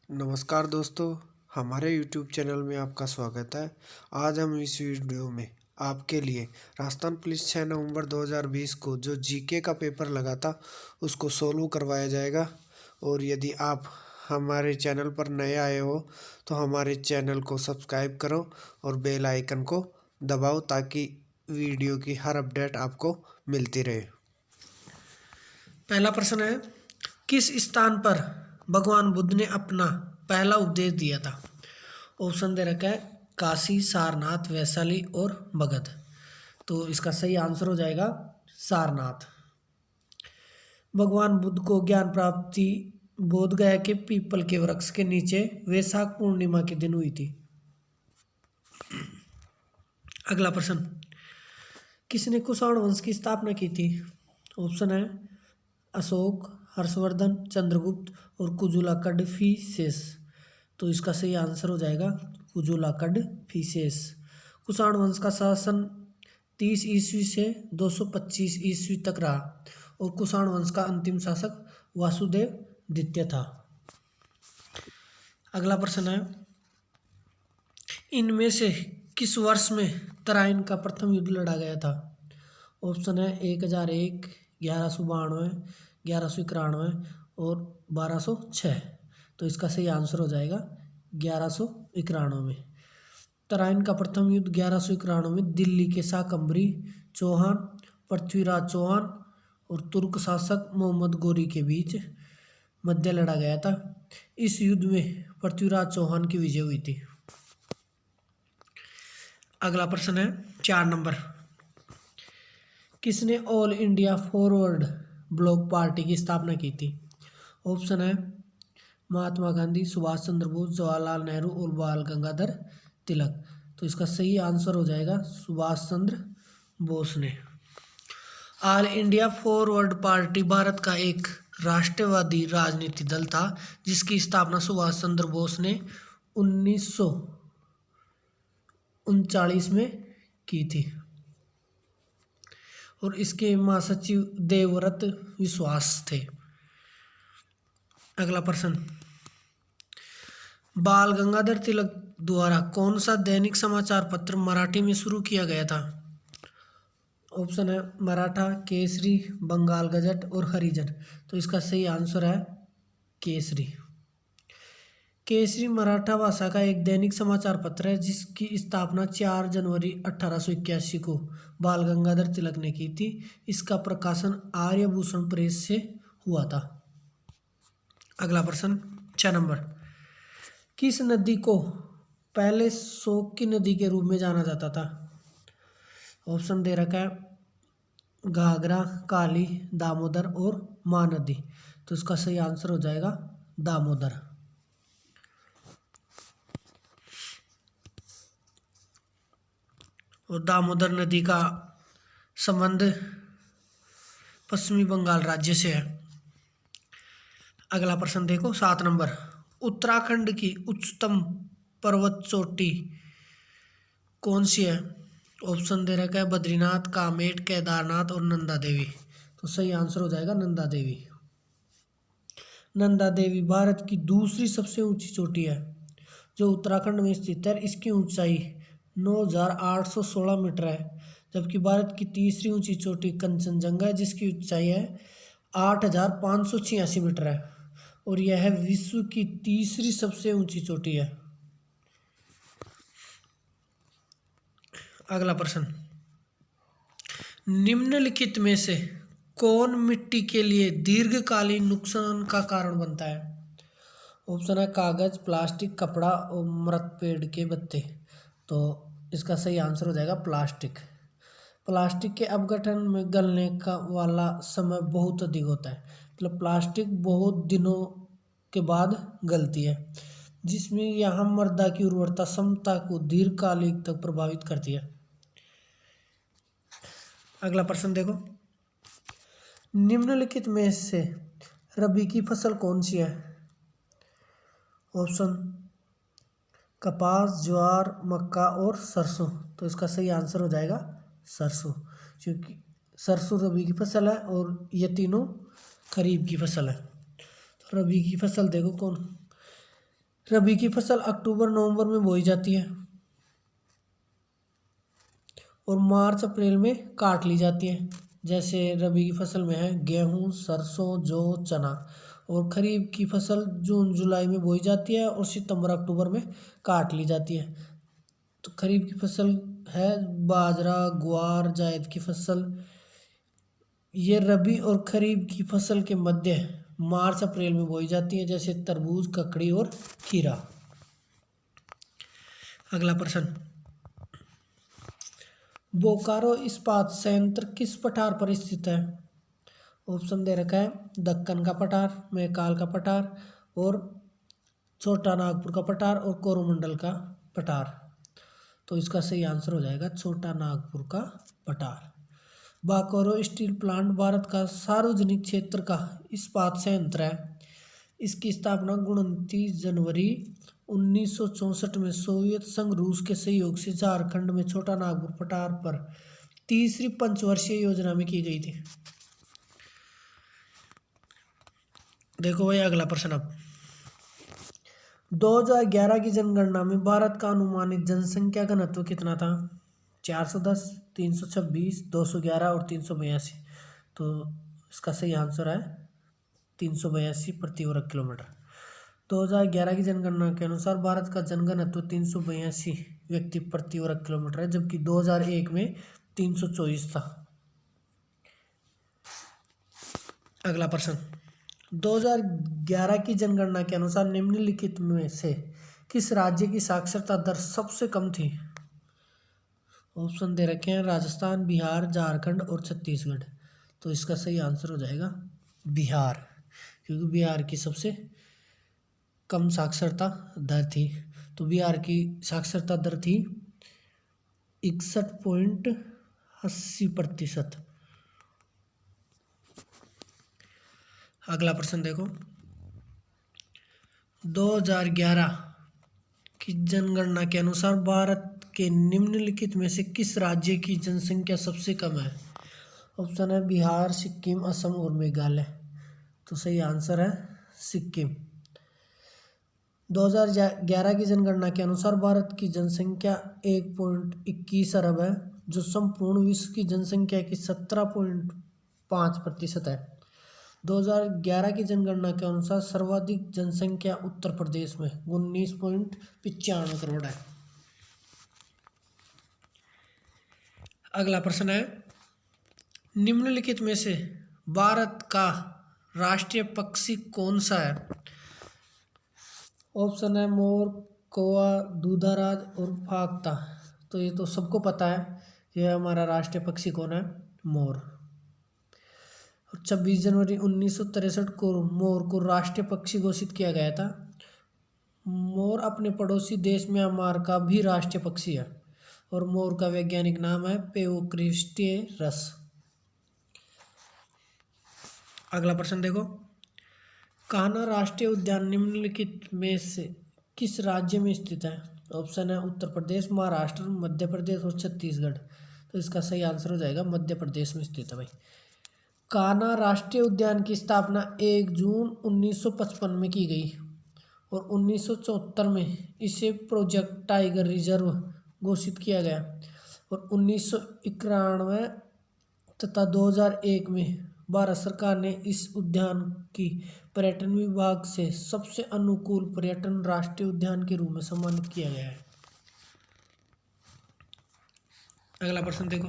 नमस्कार दोस्तों, हमारे YouTube चैनल में आपका स्वागत है। आज हम इस वीडियो में आपके लिए राजस्थान पुलिस 6 नवंबर 2020 को जो जीके का पेपर लगा था उसको सोल्व करवाया जाएगा। और यदि आप हमारे चैनल पर नए आए हो तो हमारे चैनल को सब्सक्राइब करो और बेल आइकन को दबाओ ताकि वीडियो की हर अपडेट आपको मिलती रहे। पहला प्रश्न है, किस स्थान पर भगवान बुद्ध ने अपना पहला उपदेश दिया था? ऑप्शन दे रखा है काशी, सारनाथ, वैशाली और मगध। तो इसका सही आंसर हो जाएगा सारनाथ। भगवान बुद्ध को ज्ञान प्राप्ति बोध गया के पीपल के वृक्ष के नीचे वैशाख पूर्णिमा के दिन हुई थी। अगला प्रश्न, किसने कुषाण वंश की स्थापना की थी? ऑप्शन है अशोक, हर्षवर्धन, चंद्रगुप्त और कुजुला कडफिसेस। तो इसका सही आंसर हो जाएगा कुजुला कडफिसेस। कुषाण वंश का शासन 30 ईस्वी से 225 ईस्वी तक रहा और कुषाण वंश का अंतिम शासक वासुदेव द्वितीय था। अगला प्रश्न है, इनमें से किस वर्ष में तराइन का प्रथम युद्ध लड़ा गया था? ऑप्शन है 1001, 1192, 1191 और 1206। तो इसका सही आंसर हो जाएगा 1191 में। तराइन का प्रथम युद्ध 1191 में दिल्ली के शाकंभरी चौहान, पृथ्वीराज चौहान और तुर्क शासक मोहम्मद गोरी के बीच मध्य लड़ा गया था। इस युद्ध में पृथ्वीराज चौहान की विजय हुई थी। अगला प्रश्न है 4 नंबर, किसने all India forward block party की स्थापना की थी? ऑप्शन है महात्मा गांधी, सुभाष चंद्र बोस, जवाहरलाल नेहरू और बाल गंगाधर तिलक। तो इसका सही आंसर हो जाएगा सुभाष चंद्र बोस ने। All India forward party Bharat का एक राष्ट्रवादी राजनीतिक दल था जिसकी स्थापना सुभाष चंद्र बोस ने 1939 में की थी और इसके महासचिव देवव्रत विश्वास थे। अगला प्रश्न, बाल गंगाधर तिलक द्वारा कौन सा दैनिक समाचार पत्र मराठी में शुरू किया गया था? ऑप्शन है मराठा, केसरी, बंगाल गजट और हरिजन। तो इसका सही आंसर है केसरी। केसरी मराठा भाषा का एक दैनिक समाचार पत्र है जिसकी स्थापना 4 जनवरी 1881 को बाल गंगाधर तिलक ने की थी। इसका प्रकाशन आर्यभूषण प्रेस से हुआ था। अगला प्रश्न 6 नंबर, किस नदी को पहले शोक की नदी के रूप में जाना जाता था? ऑप्शन दे रखा है घाघरा, काली, दामोदर और महानदी। तो इसका सही आंसर हो जाएगा दामोदर। और दामोदर नदी का संबंध पश्चिमी बंगाल राज्य से है। अगला प्रश्न देखो 7 नंबर, उत्तराखंड की उच्चतम पर्वत चोटी कौन सी है? ऑप्शन दे रखा है बद्रीनाथ, कामेट, केदारनाथ और नंदा देवी। तो सही आंसर हो जाएगा नंदा देवी। नंदा देवी भारत की दूसरी सबसे ऊंची चोटी है जो उत्तराखंड में स्थित है। इसकी ऊंचाई 9,816 मीटर है, जबकि भारत की तीसरी ऊंची चोटी कंचनजंगा है जिसकी ऊंचाई है 8,586 मीटर है और यह विश्व की तीसरी सबसे ऊंची चोटी है। अगला प्रश्न, निम्नलिखित में से कौन मिट्टी के लिए दीर्घकालीन नुकसान का कारण बनता है? ऑप्शन है कागज, प्लास्टिक, कपड़ा और मृत पेड़ के पत्ते। तो इसका सही आंसर हो जाएगा प्लास्टिक। प्लास्टिक के अपघटन में गलने का वाला समय बहुत अधिक होता है, मतलब प्लास्टिक बहुत दिनों के बाद गलती है जिसमें यहाँ मृदा की उर्वरता क्षमता को दीर्घकालिक तक प्रभावित करती है। अगला प्रश्न देखो, निम्नलिखित में से रबी की फसल कौन सी है? ऑप्शन कपास, ज्वार, मक्का और सरसों। तो इसका सही आंसर हो जाएगा सरसों, क्योंकि सरसों रबी की फसल है और ये तीनों खरीफ की फसल है। तो रबी की फसल देखो कौन, रबी की फसल अक्टूबर नवंबर में बोई जाती है और मार्च अप्रैल में काट ली जाती है। जैसे रबी की फसल में है गेहूँ, सरसों, जौ, चना। और खरीफ की फसल जून जुलाई में बोई जाती है और सितंबर अक्टूबर में काट ली जाती है। तो खरीफ की फसल है बाजरा, ग्वार, जायद की फसल। ये रबी और खरीफ की फसल के मध्य मार्च अप्रैल में बोई जाती है, जैसे तरबूज, ककड़ी और खीरा। अगला प्रश्न, बोकारो इस्पात संयंत्र किस पठार पर स्थित है? ऑप्शन दे रखा है दक्कन का पठार, मैकाल का पठार और छोटा नागपुर का पठार और कोरोमंडल का पठार। तो इसका सही आंसर हो जाएगा छोटा नागपुर का पठार। बोकारो स्टील प्लांट भारत का सार्वजनिक क्षेत्र का इस्पात संयंत्र है। इसकी स्थापना 29 जनवरी 1964 में सोवियत संघ रूस के सहयोग से झारखंड में छोटा नागपुर पठार पर तीसरी पंचवर्षीय योजना में की गई थी। देखो भाई अगला प्रश्न, अब 2011 की जनगणना में भारत का अनुमानित जनसंख्या घनत्व कितना था? 410, 326, 211 और 382। तो इसका सही आंसर है 382 प्रति वर्ग किलोमीटर। 2011 की जनगणना के अनुसार भारत का जनघनत्व 382 व्यक्ति प्रति वर्ग किलोमीटर है, जबकि 2001 में 324 था। अगला प्रश्न, 2011 की जनगणना के अनुसार निम्नलिखित में से किस राज्य की साक्षरता दर सबसे कम थी? ऑप्शन दे रखे हैं राजस्थान, बिहार, झारखंड और छत्तीसगढ़। तो इसका सही आंसर हो जाएगा बिहार, क्योंकि बिहार की सबसे कम साक्षरता दर थी। तो बिहार की साक्षरता दर थी 61.80%। अगला प्रश्न देखो, 2011 की जनगणना के अनुसार भारत के निम्नलिखित में से किस राज्य की जनसंख्या सबसे कम है? ऑप्शन है बिहार, सिक्किम, असम और मेघालय। तो सही आंसर है सिक्किम। 2011 की जनगणना के अनुसार भारत की जनसंख्या 1.21 अरब है, जो संपूर्ण विश्व की जनसंख्या की 17.5% है। 2011 की जनगणना के अनुसार सर्वाधिक जनसंख्या उत्तर प्रदेश में 19.95 करोड़ है। अगला प्रश्न है, निम्नलिखित में से भारत का राष्ट्रीय पक्षी कौन सा है? ऑप्शन है मोर, कौवा, दूधाराज और फाख्ता। तो ये तो सबको पता है, यह हमारा राष्ट्रीय पक्षी कौन है? मोर। 26 जनवरी 1963 को मोर को राष्ट्रीय पक्षी घोषित किया गया था। मोर अपने पड़ोसी देश म्यांमार का भी राष्ट्रीय पक्षी है और मोर का वैज्ञानिक नाम है पेओक्रिस्टेरस। अगला प्रश्न देखो, कान्हा राष्ट्रीय उद्यान निम्नलिखित में से किस राज्य में स्थित है? ऑप्शन है उत्तर प्रदेश, महाराष्ट्र, मध्य प्रदेश और छत्तीसगढ़। तो इसका सही आंसर हो जाएगा मध्य प्रदेश में स्थित है भाई। कान्हा राष्ट्रीय उद्यान की स्थापना 1 जून 1955 में की गई और 1974 में इसे प्रोजेक्ट टाइगर रिजर्व घोषित किया गया और 1991 तथा 2001 में भारत सरकार ने इस उद्यान की पर्यटन विभाग से सबसे अनुकूल पर्यटन राष्ट्रीय उद्यान के रूप में सम्मानित किया गया है। अगला प्रश्न देखो,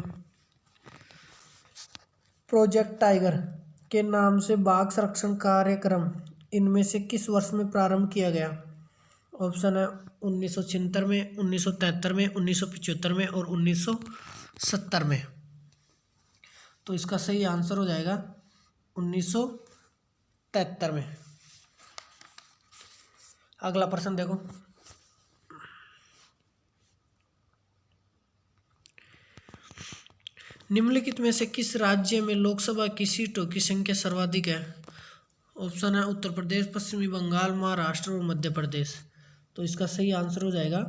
प्रोजेक्ट टाइगर के नाम से बाघ संरक्षण कार्यक्रम इनमें से किस वर्ष में प्रारंभ किया गया? ऑप्शन है 1976 में, 1973 में, 1975 में और 1970 में। तो इसका सही आंसर हो जाएगा 1973 में। अगला प्रश्न देखो, निम्नलिखित में से किस राज्य में लोकसभा की सीटों की संख्या सर्वाधिक है? ऑप्शन है उत्तर प्रदेश, पश्चिमी बंगाल, महाराष्ट्र और मध्य प्रदेश। तो इसका सही आंसर हो जाएगा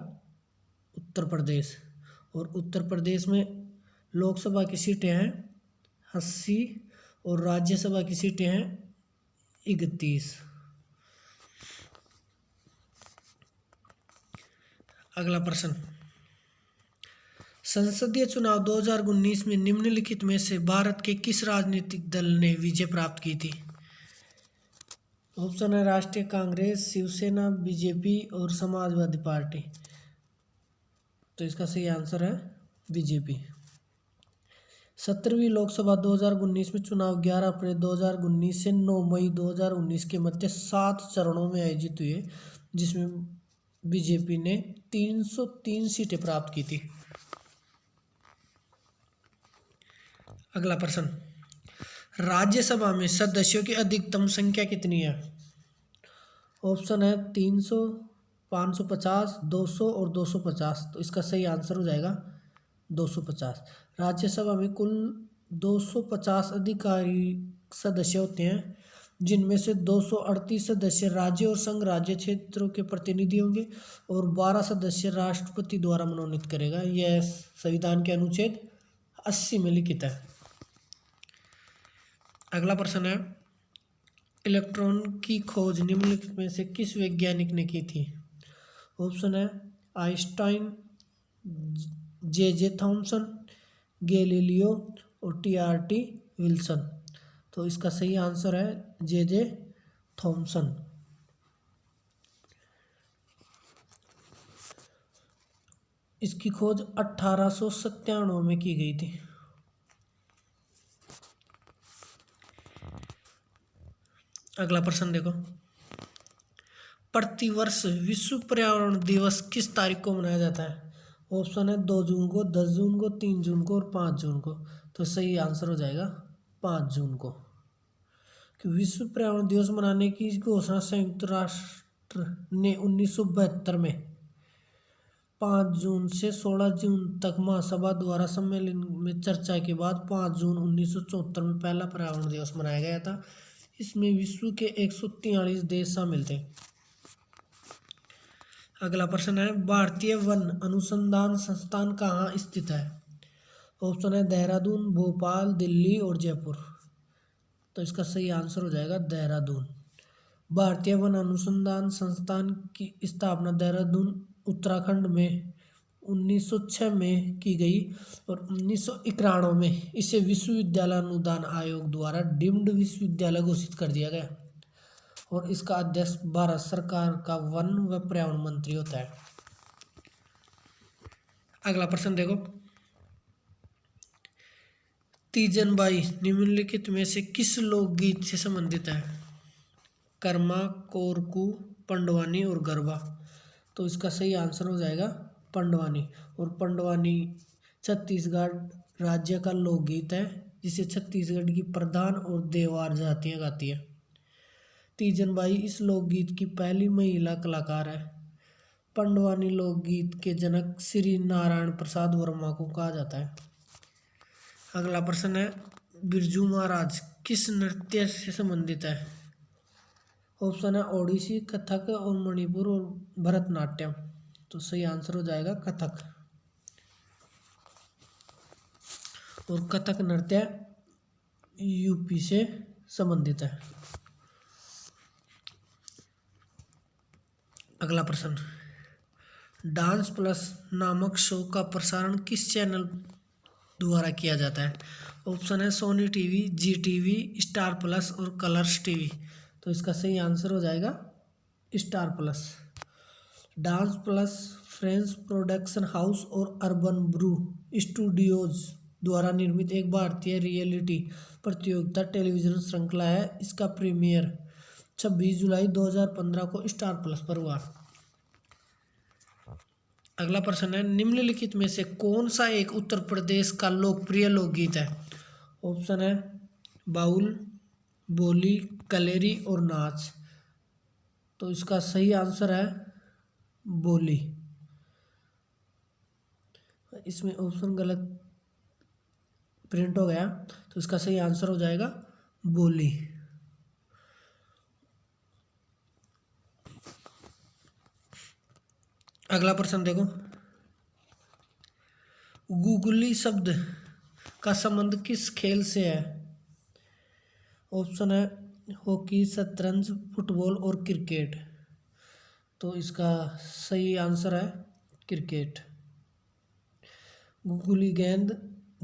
उत्तर प्रदेश। और उत्तर प्रदेश में लोकसभा की सीटें हैं 80 और राज्यसभा की सीटें हैं 31। अगला प्रश्न, संसदीय चुनाव 2019 में निम्नलिखित में से भारत के किस राजनीतिक दल ने विजय प्राप्त की थी? ऑप्शन है राष्ट्रीय कांग्रेस, शिवसेना, बीजेपी और समाजवादी पार्टी। तो इसका सही आंसर है बीजेपी। 17वीं लोकसभा 2019 में चुनाव 11 अप्रैल 2019 से 9 मई 2019 के मध्य 7 चरणों में आयोजित हुए, जिसमें बीजेपी ने 303 सीटें प्राप्त की थी। अगला प्रश्न, राज्यसभा में सदस्यों की अधिकतम संख्या कितनी है? ऑप्शन है 300, 550, 200 और 250। तो इसका सही आंसर हो जाएगा 250। राज्यसभा में कुल 250 अधिकारी सदस्य होते हैं, जिनमें से 238 सदस्य राज्य और संघ राज्य क्षेत्रों के प्रतिनिधि होंगे और 12 सदस्य राष्ट्रपति द्वारा मनोनीत करेगा। यह संविधान के अनुच्छेद 80 में लिखित है। अगला प्रश्न है, इलेक्ट्रॉन की खोज निम्नलिखित में से किस वैज्ञानिक ने की थी? ऑप्शन है आइंस्टाइन, जे थॉमसन, गैलीलियो और टी विल्सन। तो इसका सही आंसर है जे थॉमसन। इसकी खोज 1897 में की गई थी। अगला प्रश्न देखो, प्रतिवर्ष विश्व पर्यावरण दिवस किस तारीख को मनाया जाता है? ऑप्शन है 2 जून को, 10 जून को, 3 जून को और 5 जून को। तो सही आंसर हो जाएगा 5 जून को। कि विश्व पर्यावरण दिवस मनाने की घोषणा संयुक्त राष्ट्र ने 1972 में 5 जून से 16 जून तक महासभा द्वारा सम्मेलन में चर्चा के बाद 5 जून 1974 में पहला पर्यावरण दिवस मनाया गया था। इसमें विश्व के 143 देश शामिल थे। अगला प्रश्न है, भारतीय वन अनुसंधान संस्थान कहाँ स्थित है? ऑप्शन है देहरादून, भोपाल, दिल्ली और जयपुर। तो इसका सही आंसर हो जाएगा देहरादून। भारतीय वन अनुसंधान संस्थान की स्थापना देहरादून उत्तराखंड में 1906 में की गई और 1991 में इसे विश्वविद्यालय अनुदान आयोग द्वारा डीम्ड विश्वविद्यालय घोषित कर दिया गया और इसका अध्यक्ष भारत सरकार का वन व पर्यावरण मंत्री होता है। अगला प्रश्न देखो, तीजन बाई निम्नलिखित में से किस लोकगीत से संबंधित है? कर्मा, कोरकू, पंडवानी और गरबा। तो इसका सही आंसर हो जाएगा पंडवानी। और पंडवानी छत्तीसगढ़ राज्य का लोकगीत है, जिसे छत्तीसगढ़ की प्रधान और देवार जातियाँ गाती है। तीजन बाई इस लोकगीत की पहली महिला कलाकार है। पंडवानी लोकगीत के जनक श्री नारायण प्रसाद वर्मा को कहा जाता है। अगला प्रश्न है, बिरजू महाराज किस नृत्य से संबंधित है? ऑप्शन है ओडिसी, कथक और मणिपुर और भरतनाट्यम। तो सही आंसर हो जाएगा कथक। और कथक नृत्य यूपी से संबंधित है। अगला प्रश्न, डांस प्लस नामक शो का प्रसारण किस चैनल द्वारा किया जाता है? ऑप्शन है सोनी टीवी, जी टीवी, स्टार प्लस और कलर्स टीवी। तो इसका सही आंसर हो जाएगा star plus. Dance plus French production house और अर्बन ब्रू स्टूडियोज द्वारा निर्मित एक भारतीय रियलिटी प्रतियोगिता टेलीविजन श्रृंखला है। इसका प्रीमियर 26 जुलाई 2015 को स्टार प्लस पर हुआ। अगला प्रश्न है, निम्नलिखित में से कौन सा एक उत्तर प्रदेश का लोकप्रिय लोकगीत है? ऑप्शन है बाउल, बोली, कलेरी और नाच। तो इसका सही आंसर है बोली। इसमें ऑप्शन गलत प्रिंट हो गया, तो इसका सही आंसर हो जाएगा बोली। अगला प्रश्न देखो, गुगली शब्द का संबंध किस खेल से है? ऑप्शन है हॉकी, शतरंज, फुटबॉल और क्रिकेट। तो इसका सही आंसर है क्रिकेट। गुली गेंद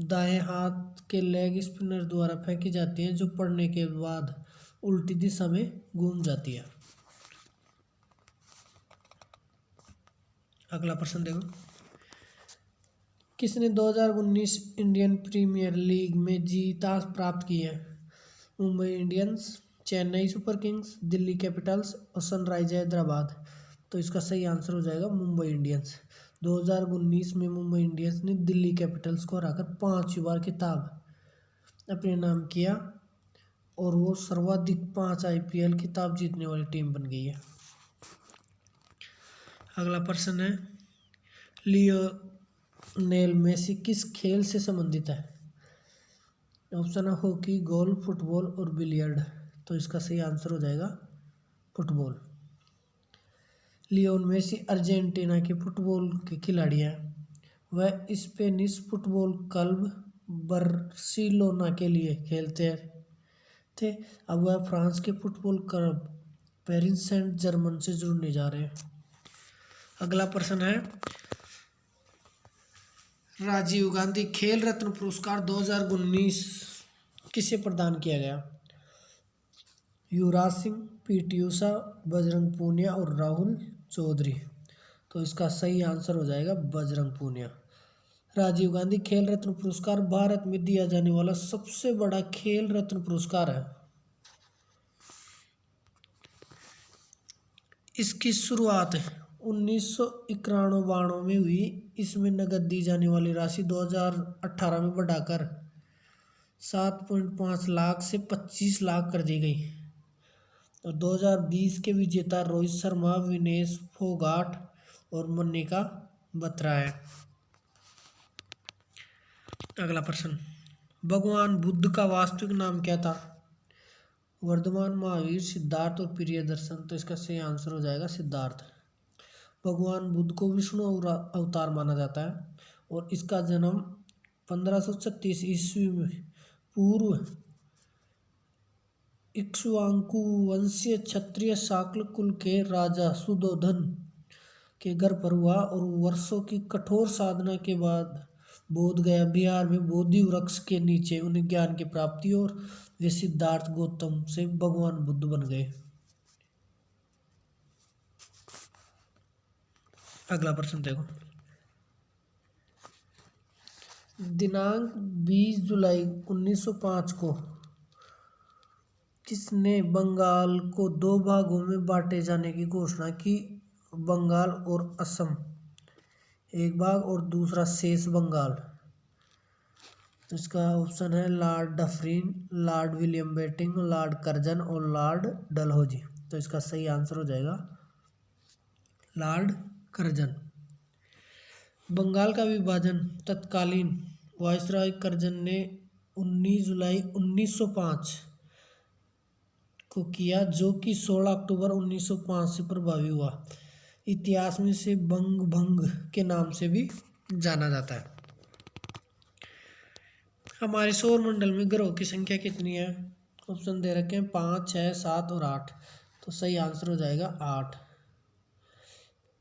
दाएं हाथ के लेग स्पिनर द्वारा फेंकी जाती है जो पड़ने के बाद उल्टी दिशा में घूम जाती है। अगला प्रश्न देखो, किसने 2019 इंडियन प्रीमियर लीग में जीत प्राप्त की है? Mumbai Indians, Chennai super Kings, Delhi Capitals और सनराइज हैदराबाद। तो इसका सही आंसर हो जाएगा मुंबई इंडियंस। 2019 में मुंबई इंडियंस ने दिल्ली कैपिटल्स को हराकर 5वीं बार खिताब अपने नाम किया और वो सर्वाधिक 5 IPL खिताब जीतने वाली टीम बन गई है। अगला प्रश्न है, लियोनेल मेसी किस खेल से संबंधित है? ऑप्शन है हॉकी, गोल्फ, फुटबॉल और बिलियर्ड। तो इसका सही आंसर हो जाएगा फुटबॉल। लियोन मेसी अर्जेंटीना के फुटबॉल के खिलाड़ी हैं। वह स्पेनिश फुटबॉल क्लब बार्सिलोना के लिए खेलते थे। अब वह फ्रांस के football club Paris Saint Germain से जुड़ने जा रहे हैं। अगला प्रश्न है, राजीव गांधी खेल रत्न पुरस्कार 2019 किसे प्रदान किया गया? युवराज सिंह, PT उषा, बजरंग पूनिया और राहुल चौधरी। तो इसका सही आंसर हो जाएगा बजरंग पूनिया। राजीव गांधी खेल रत्न पुरस्कार भारत में दिया जाने वाला सबसे बड़ा खेल रत्न पुरस्कार है। इसकी शुरुआत 1991 में हुई। इसमें नकद दी जाने वाली राशि 2018 में बढ़ाकर 7.5 लाख से 25 लाख कर दी गई। और 2020 के विजेता रोहित शर्मा, विनेश फोगाट और मनिका बत्रा है। अगला प्रश्न, भगवान बुद्ध का वास्तविक नाम क्या था? वर्धमान, महावीर, सिद्धार्थ और प्रियदर्शन। तो इसका सही आंसर हो जाएगा सिद्धार्थ। भगवान बुद्ध को विष्णु अवतार माना जाता है और इसका जन्म 1536 ईस्वी में पूर्व इक्ष्वाकु वंशीय क्षत्रिय शाक्य कुल के राजा सुधोधन के घर पर हुआ और वर्षों की कठोर साधना के बाद बोध गया बिहार में बोधि वृक्ष के नीचे उन्हें ज्ञान की प्राप्ति और वे सिद्धार्थ गौतम से भगवान बुद्ध बन गए। अगला प्रश्न देखो, दिनांक 20 जुलाई 1905 को किसने बंगाल को 2 भागों में बांटे जाने की घोषणा की? बंगाल और असम एक भाग और दूसरा शेष बंगाल। तो इसका ऑप्शन है Lord Dufferin, Lord William Bentinck, Lord Curzon और लॉर्ड डलहौजी। तो इसका सही आंसर हो जाएगा लॉर्ड कर्जन। बंगाल का विभाजन तत्कालीन वायसराय कर्जन ने 19 जुलाई 1905 को किया, जो कि 16 अक्टूबर 1905 से प्रभावी हुआ। इतिहास में इसे बंग भंग के नाम से भी जाना जाता है। हमारे सौर मंडल में ग्रहों की संख्या कितनी है? ऑप्शन दे रखे हैं 5, 6, 7 और 8। तो सही आंसर हो जाएगा 8।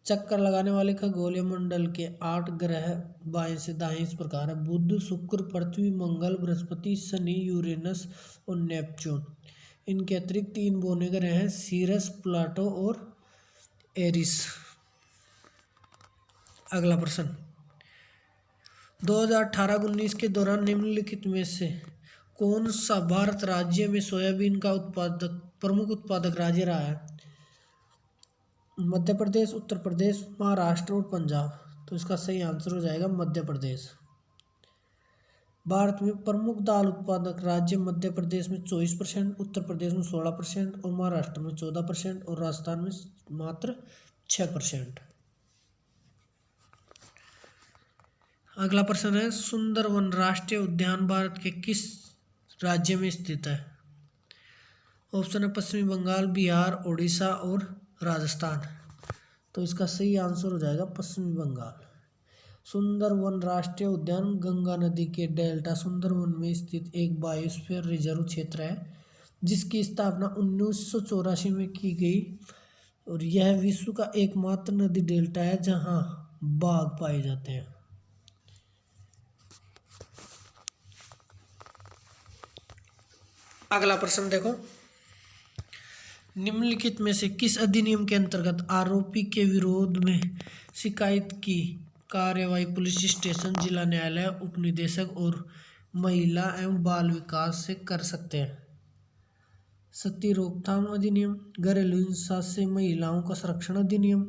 चक्कर लगाने वाले खगोलीय मंडल के 8 ग्रह बाएं से दाएं इस प्रकार है: बुध, शुक्र, पृथ्वी, मंगल, बृहस्पति, शनि, यूरेनस और नेपच्यून। इनके अतिरिक्त 3 बौने ग्रह हैं: सीरस, प्लूटो और एरिस। अगला प्रश्न, 2018-19 के दौरान निम्नलिखित में से कौन सा भारत राज्य में सोयाबीन का प्रमुख उत्पादक राज्य रहा है? मध्य प्रदेश, उत्तर प्रदेश, महाराष्ट्र और पंजाब। तो इसका सही आंसर हो जाएगा मध्य प्रदेश। भारत में प्रमुख दाल उत्पादक राज्य मध्य प्रदेश में 24%, उत्तर प्रदेश में 16% और महाराष्ट्र में 14% और राजस्थान में मात्र 6%। अगला प्रश्न है, सुंदरवन राष्ट्रीय उद्यान भारत के किस राज्य में स्थित है? ऑप्शन है पश्चिमी बंगाल, बिहार, उड़ीसा और राजस्थान। तो इसका सही आंसर हो जाएगा पश्चिमी बंगाल। सुंदरवन राष्ट्रीय उद्यान गंगा नदी के डेल्टा सुंदरवन में स्थित एक बायोस्फीयर रिजर्व क्षेत्र है, जिसकी स्थापना 1984 में की गई और यह विश्व का एकमात्र नदी डेल्टा है जहां बाघ पाए जाते हैं। अगला प्रश्न देखो, निम्नलिखित में से किस अधिनियम के अंतर्गत आरोपी के विरोध में शिकायत की कार्यवाही पुलिस स्टेशन, जिला न्यायालय, उपनिदेशक और महिला एवं बाल विकास से कर सकते हैं? सती रोकथाम अधिनियम, घरेलू हिंसा से महिलाओं का संरक्षण अधिनियम,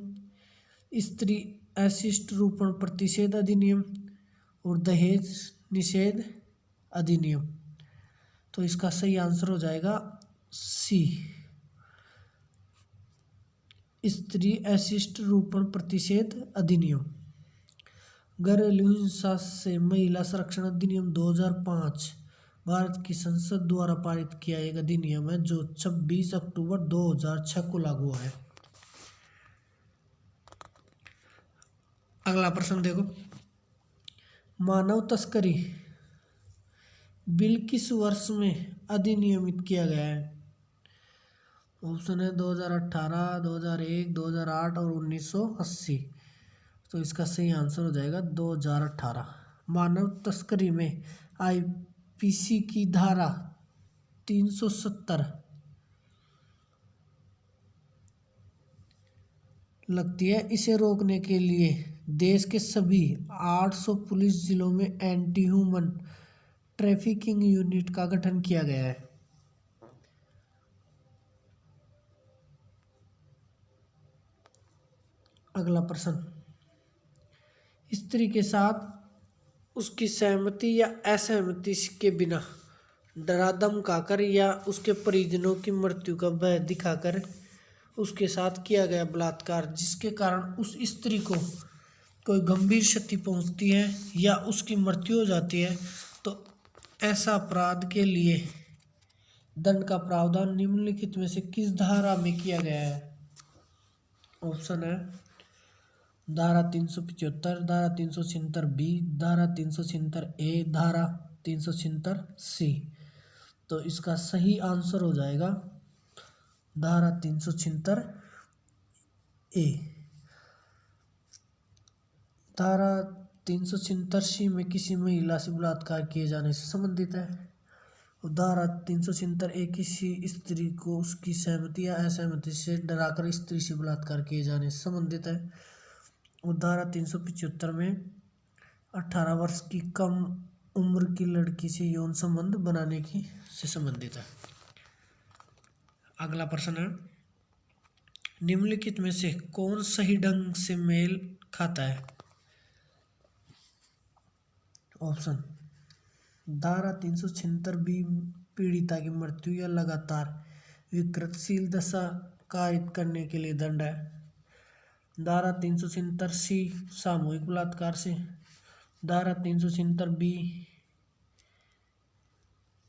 स्त्री अशिष्ट रूपण प्रतिषेध अधिनियम और दहेज निषेध अधिनियम। तो इसका सही आंसर हो जाएगा सी, स्त्री अशिष्ट रूपण प्रतिषेध अधिनियम। घरेलू हिंसा से महिला संरक्षण अधिनियम 2005 भारत की संसद द्वारा पारित किया एक अधिनियम है जो 26 अक्टूबर 2006 को लागू हुआ है। अगला प्रश्न देखो, मानव तस्करी बिल किस वर्ष में अधिनियमित किया गया है? ऑप्शन है 2018, 2001, 2008 और 1980। तो इसका सही आंसर हो जाएगा 2018। मानव तस्करी में आईपीसी की धारा 370 लगती है। इसे रोकने के लिए देश के सभी 800 पुलिस जिलों में एंटी ह्यूमन ट्रैफिकिंग यूनिट का गठन किया गया है। अगला प्रश्न, स्त्री के साथ उसकी सहमति या असहमति के बिना डरा धमकाकर या उसके परिजनों की मृत्यु का भय दिखाकर उसके साथ किया गया बलात्कार जिसके कारण उस स्त्री को कोई गंभीर क्षति पहुंचती है या उसकी मृत्यु हो जाती है, तो ऐसा अपराध के लिए दंड का प्रावधान निम्नलिखित में से किस धारा में किया गया है? ऑप्शन है धारा 375, धारा 376 बी, धारा 376 ए, धारा 376 सी। तो इसका सही आंसर हो जाएगा धारा 376 ए। धारा 376 सी में किसी महिला से बलात्कार किए जाने से संबंधित है और धारा 376 ए किसी स्त्री को उसकी सहमति या असहमति से डराकर स्त्री से बलात्कार किए जाने से संबंधित है और धारा 375 में 18 वर्ष की कम उम्र की लड़की से यौन संबंध बनाने की से संबंधित है। अगला प्रश्न है, निम्नलिखित में से कौन सही ढंग से मेल खाता है? ऑप्शन धारा 376 बी पीड़िता की मृत्यु या लगातार विकृतशील दशा कारित करने के लिए दंड है। धारा 376 सी सामूहिक बलात्कार से। धारा 376 बी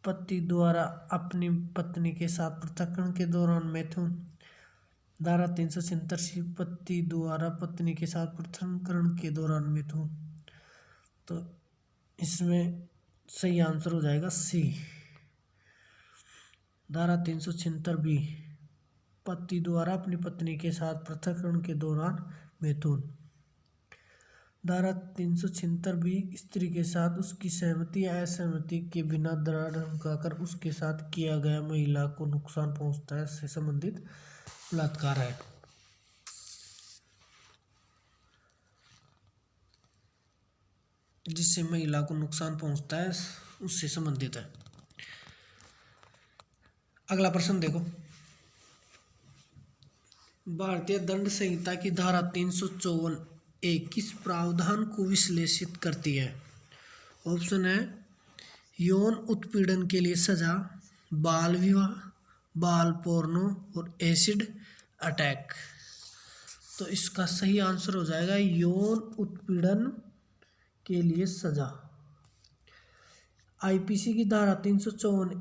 पति द्वारा अपनी पत्नी के साथ पृथककरण के दौरान मैथुन। धारा 376 सी पति द्वारा पत्नी के साथ पृथककरण के दौरान मैथुन। तो इसमें सही आंसर हो जाएगा सी, धारा 376 बी पति द्वारा अपनी पत्नी के साथ पृथककरण के दौरान मैथुन। धारा 376 बी स्त्री के साथ उसकी सहमति या असहमति के बिना डरा धमकाकर उसके साथ किया गया महिला को नुकसान पहुंचता है से संबंधित बलात्कार है। जिससे महिला को नुकसान पहुंचता है उससे संबंधित है। अगला प्रश्न देखो, भारतीय दंड संहिता की धारा 354 ए किस प्रावधान को विश्लेषित करती है? ऑप्शन है यौन उत्पीड़न के लिए सजा, बाल विवाह, बाल पोर्नो और एसिड अटैक। तो इसका सही आंसर हो जाएगा यौन उत्पीड़न के लिए सजा। आईपीसी की धारा 354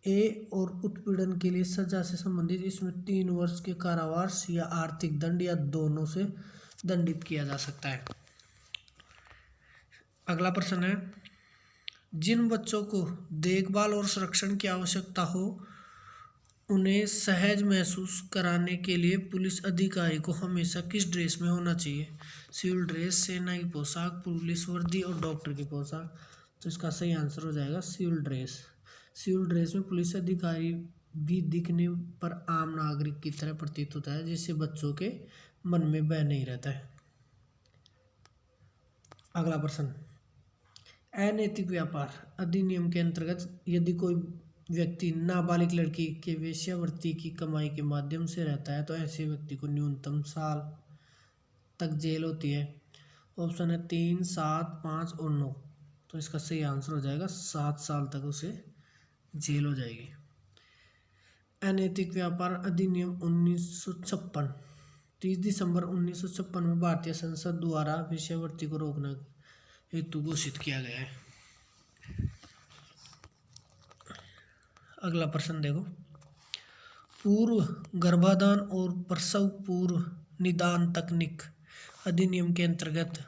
ए और उत्पीड़न के लिए सजा से संबंधित इसमें 3 वर्ष के कारावास या आर्थिक दंड या दोनों से दंडित किया जा सकता है। अगला प्रश्न है, जिन बच्चों को देखभाल और संरक्षण की आवश्यकता हो उन्हें सहज महसूस कराने के लिए पुलिस अधिकारी को हमेशा किस ड्रेस में होना चाहिए? सिविल ड्रेस, सेना की पोशाक, पुलिस वर्दी और डॉक्टर की पोशाक। तो इसका सही आंसर हो जाएगा सिविल ड्रेस। सिविल ड्रेस में पुलिस अधिकारी भी दिखने पर आम नागरिक की तरह प्रतीत होता है, जिससे बच्चों के मन में भय नहीं रहता है। अगला प्रश्न, अनैतिक व्यापार अधिनियम के अंतर्गत यदि कोई व्यक्ति नाबालिग लड़की के वेश्यावृत्ति की कमाई के माध्यम से रहता है तो ऐसे व्यक्ति को न्यूनतम साल तक जेल होती है। ऑप्शन है 3, 7, 5 और 9। तो इसका सही आंसर हो जाएगा 7 साल तक उसे जेल हो जाएगी। अनैतिक व्यापार अधिनियम 1956 30 दिसंबर 1956 में भारतीय संसद द्वारा वेश्यावृत्ति को रोकने हेतु घोषित किया गया है। अगला प्रश्न देखो, पूर्व गर्भाधान और प्रसव पूर्व निदान तकनीक अधिनियम के अंतर्गत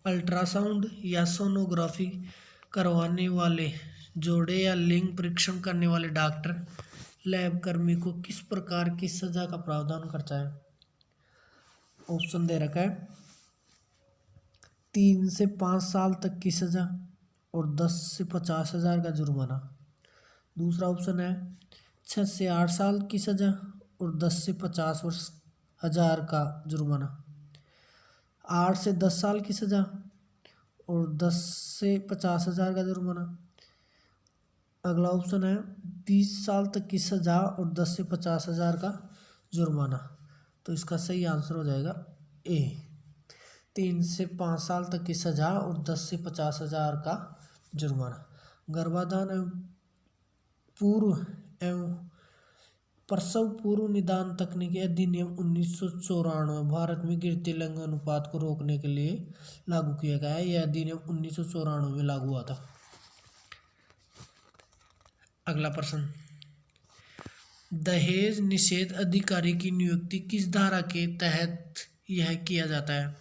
अल्ट्रासाउंड या सोनोग्राफी करवाने वाले जोड़े या लिंग परीक्षण करने वाले डॉक्टर लैब कर्मी को किस प्रकार की सजा का प्रावधान करता है? ऑप्शन दे रखा है 3 से 5 साल तक की सजा और 10 से 50,000 का जुर्माना। दूसरा ऑप्शन है 6 से 8 साल की सजा और 10 से 50,000 का जुर्माना। 8 से 10 साल की सजा और 10 से 50,000 का जुर्माना। अगला ऑप्शन है 20 साल तक की सजा और 10 से 50,000 का जुर्माना। तो इसका सही आंसर हो जाएगा ए, 3 से 5 साल तक की सजा और 10 से 50,000 का जुर्माना। गर्भाधान एवं पूर्व एवं प्रसव पूर्व निदान तकनीकी अधिनियम 1994 भारत में गिरते लिंग अनुपात को रोकने के लिए लागू किया गया है। यह अधिनियम 1994 में लागू हुआ था। अगला प्रश्न, दहेज निषेध अधिकारी की नियुक्ति किस धारा के तहत यह किया जाता है?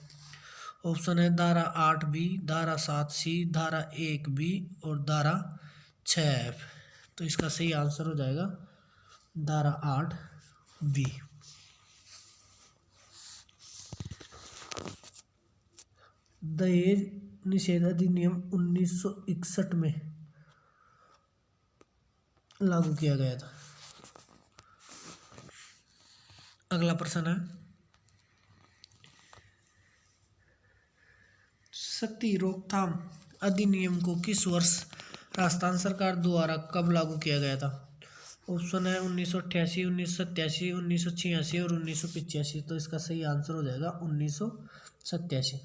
ऑप्शन है धारा 8B, धारा 7C, धारा 1B और धारा 6F। तो इसका सही आंसर हो जाएगा धारा 8B। दहेज निषेध अधिनियम 1961 में लागू किया गया था। अगला प्रश्न है, सती रोकथाम अधिनियम को किस वर्ष राजस्थान सरकार द्वारा कब लागू किया गया था? ऑप्शन है 1988, 1987, 1986 और 1985। तो इसका सही आंसर हो जाएगा 1987।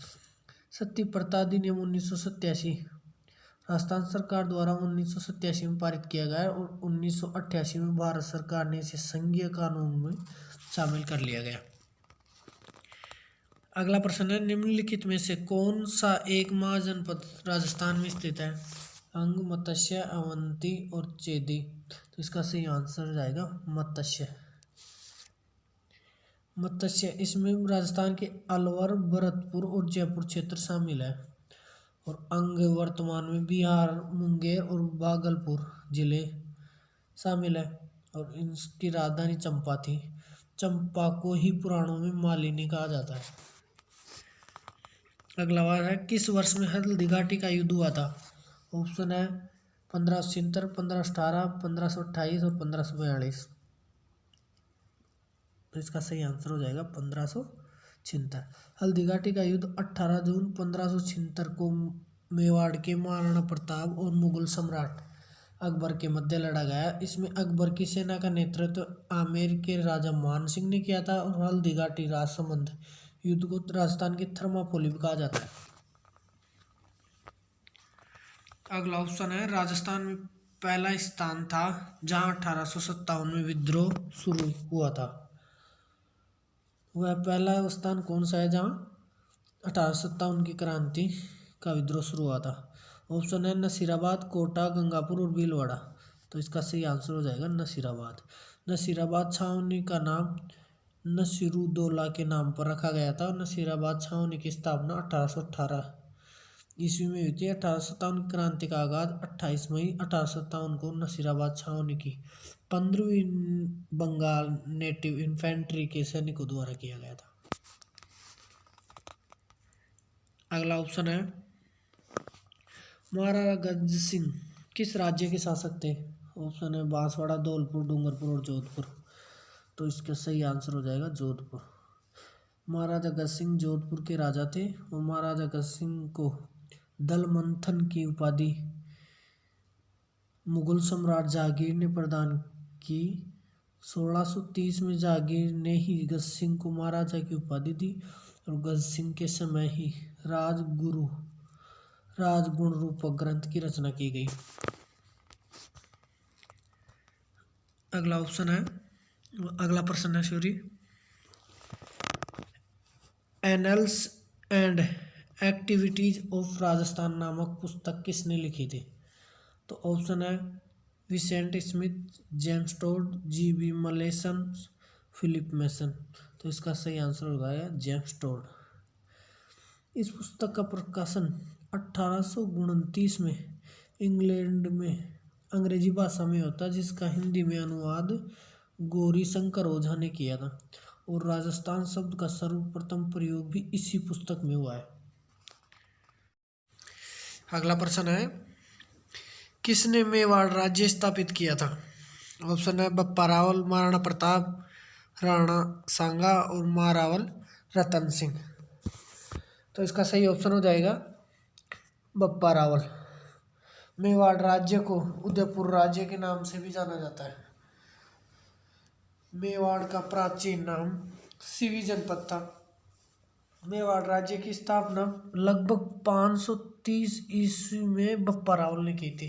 सती प्रथा अधिनियम 1987 राजस्थान सरकार द्वारा 1987 में पारित किया गया और 1988 में भारत सरकार ने इसे संघीय कानून में शामिल कर लिया गया। अगला प्रश्न है, निम्नलिखित में से कौन सा एक महाजनपद राजस्थान में स्थित है? अंग, मत्स्य, अवंती और चेदी। तो इसका सही आंसर हो जाएगा मत्स्य। मत्स्य इसमें राजस्थान के अलवर, भरतपुर और जयपुर क्षेत्र शामिल है। और अंग वर्तमान में बिहार, मुंगेर और भागलपुर जिले शामिल है और इनकी राजधानी चंपा थी। चंपा को ही पुराणों में मालिनी कहा जाता है। अगला बात है, किस वर्ष में हल्दी घाटी का युद्ध हुआ था? ऑप्शन है 1570, 1518, 1528 और 1542। तो इसका सही आंसर हो जाएगा 1576। हल्दी घाटी का युद्ध 18 जून 1576 को मेवाड़ के महाराणा प्रताप और मुगल सम्राट अकबर के मध्य लड़ा गया। इसमें अकबर की सेना का नेतृत्व आमेर के राजा मान सिंह ने किया था और हल्दी घाटी राजसमंद युद्ध को राजस्थान की थर्मापोली भी कहा जाता है। अगला ऑप्शन है, राजस्थान में पहला स्थान था जहां 1857 में विद्रोह शुरू हुआ था। वह पहला स्थान कौन सा है जहां 1857 की क्रांति का विद्रोह शुरू हुआ था? ऑप्शन है नसीराबाद, कोटा, गंगापुर और भीलवाड़ा। तो इसका सही आंसर हो जाएगा नसीराबाद। नसीराबाद छावनी का नाम नसीरुद्दौला के नाम पर रखा गया था। नसीराबाद छावनी की स्थापना 1818 ईस्वी में हुई थी। 1857 क्रांति का आगाज 28 मई 1857 को नसीराबाद छावनी की 15वीं बंगाल नेटिव इन्फेंट्री के सैनिकों द्वारा किया गया था। अगला ऑप्शन है महाराजा गज सिंह किस राज्य के शासक थे? ऑप्शन है बांसवाड़ा, धौलपुर, डूंगरपुर और जोधपुर। तो इसका सही आंसर हो जाएगा जोधपुर। महाराजा गज सिंह जोधपुर के राजा थे और महाराजा गज सिंह को दल मंथन की उपाधि मुगल सम्राट जहांगीर ने प्रदान की। 1630 में जहांगीर ने ही गज सिंह को महाराजा की उपाधि दी और गज सिंह के समय ही राजगुण रूपक ग्रंथ की रचना की गई। अगला प्रश्न है sorry, annals and activities of Rajasthan नामक पुस्तक किसने लिखी थी? तो ऑप्शन है Vincent Smith, James Tod, G B. Malleson, Philip Mason. तो इसका सही आंसर हो जाएगा जेम्स टोड। इस पुस्तक का प्रकाशन 1829 में इंग्लैंड में अंग्रेजी भाषा में होता, जिसका हिंदी में अनुवाद गौरी शंकर ओझा ने किया था और राजस्थान शब्द का सर्वप्रथम प्रयोग भी इसी पुस्तक में हुआ है। अगला प्रश्न है किसने मेवाड़ राज्य स्थापित किया था? ऑप्शन है बप्पा रावल, महाराणा प्रताप, राणा सांगा और महारावल रतन सिंह। तो इसका सही ऑप्शन हो जाएगा बप्पा रावल। मेवाड़ राज्य को उदयपुर राज्य के नाम से भी जाना जाता है। मेवाड़ का प्राचीन नाम सिवी जनपद था। मेवाड़ राज्य की स्थापना लगभग 530 ईस्वी में बप्पा रावल ने की थी।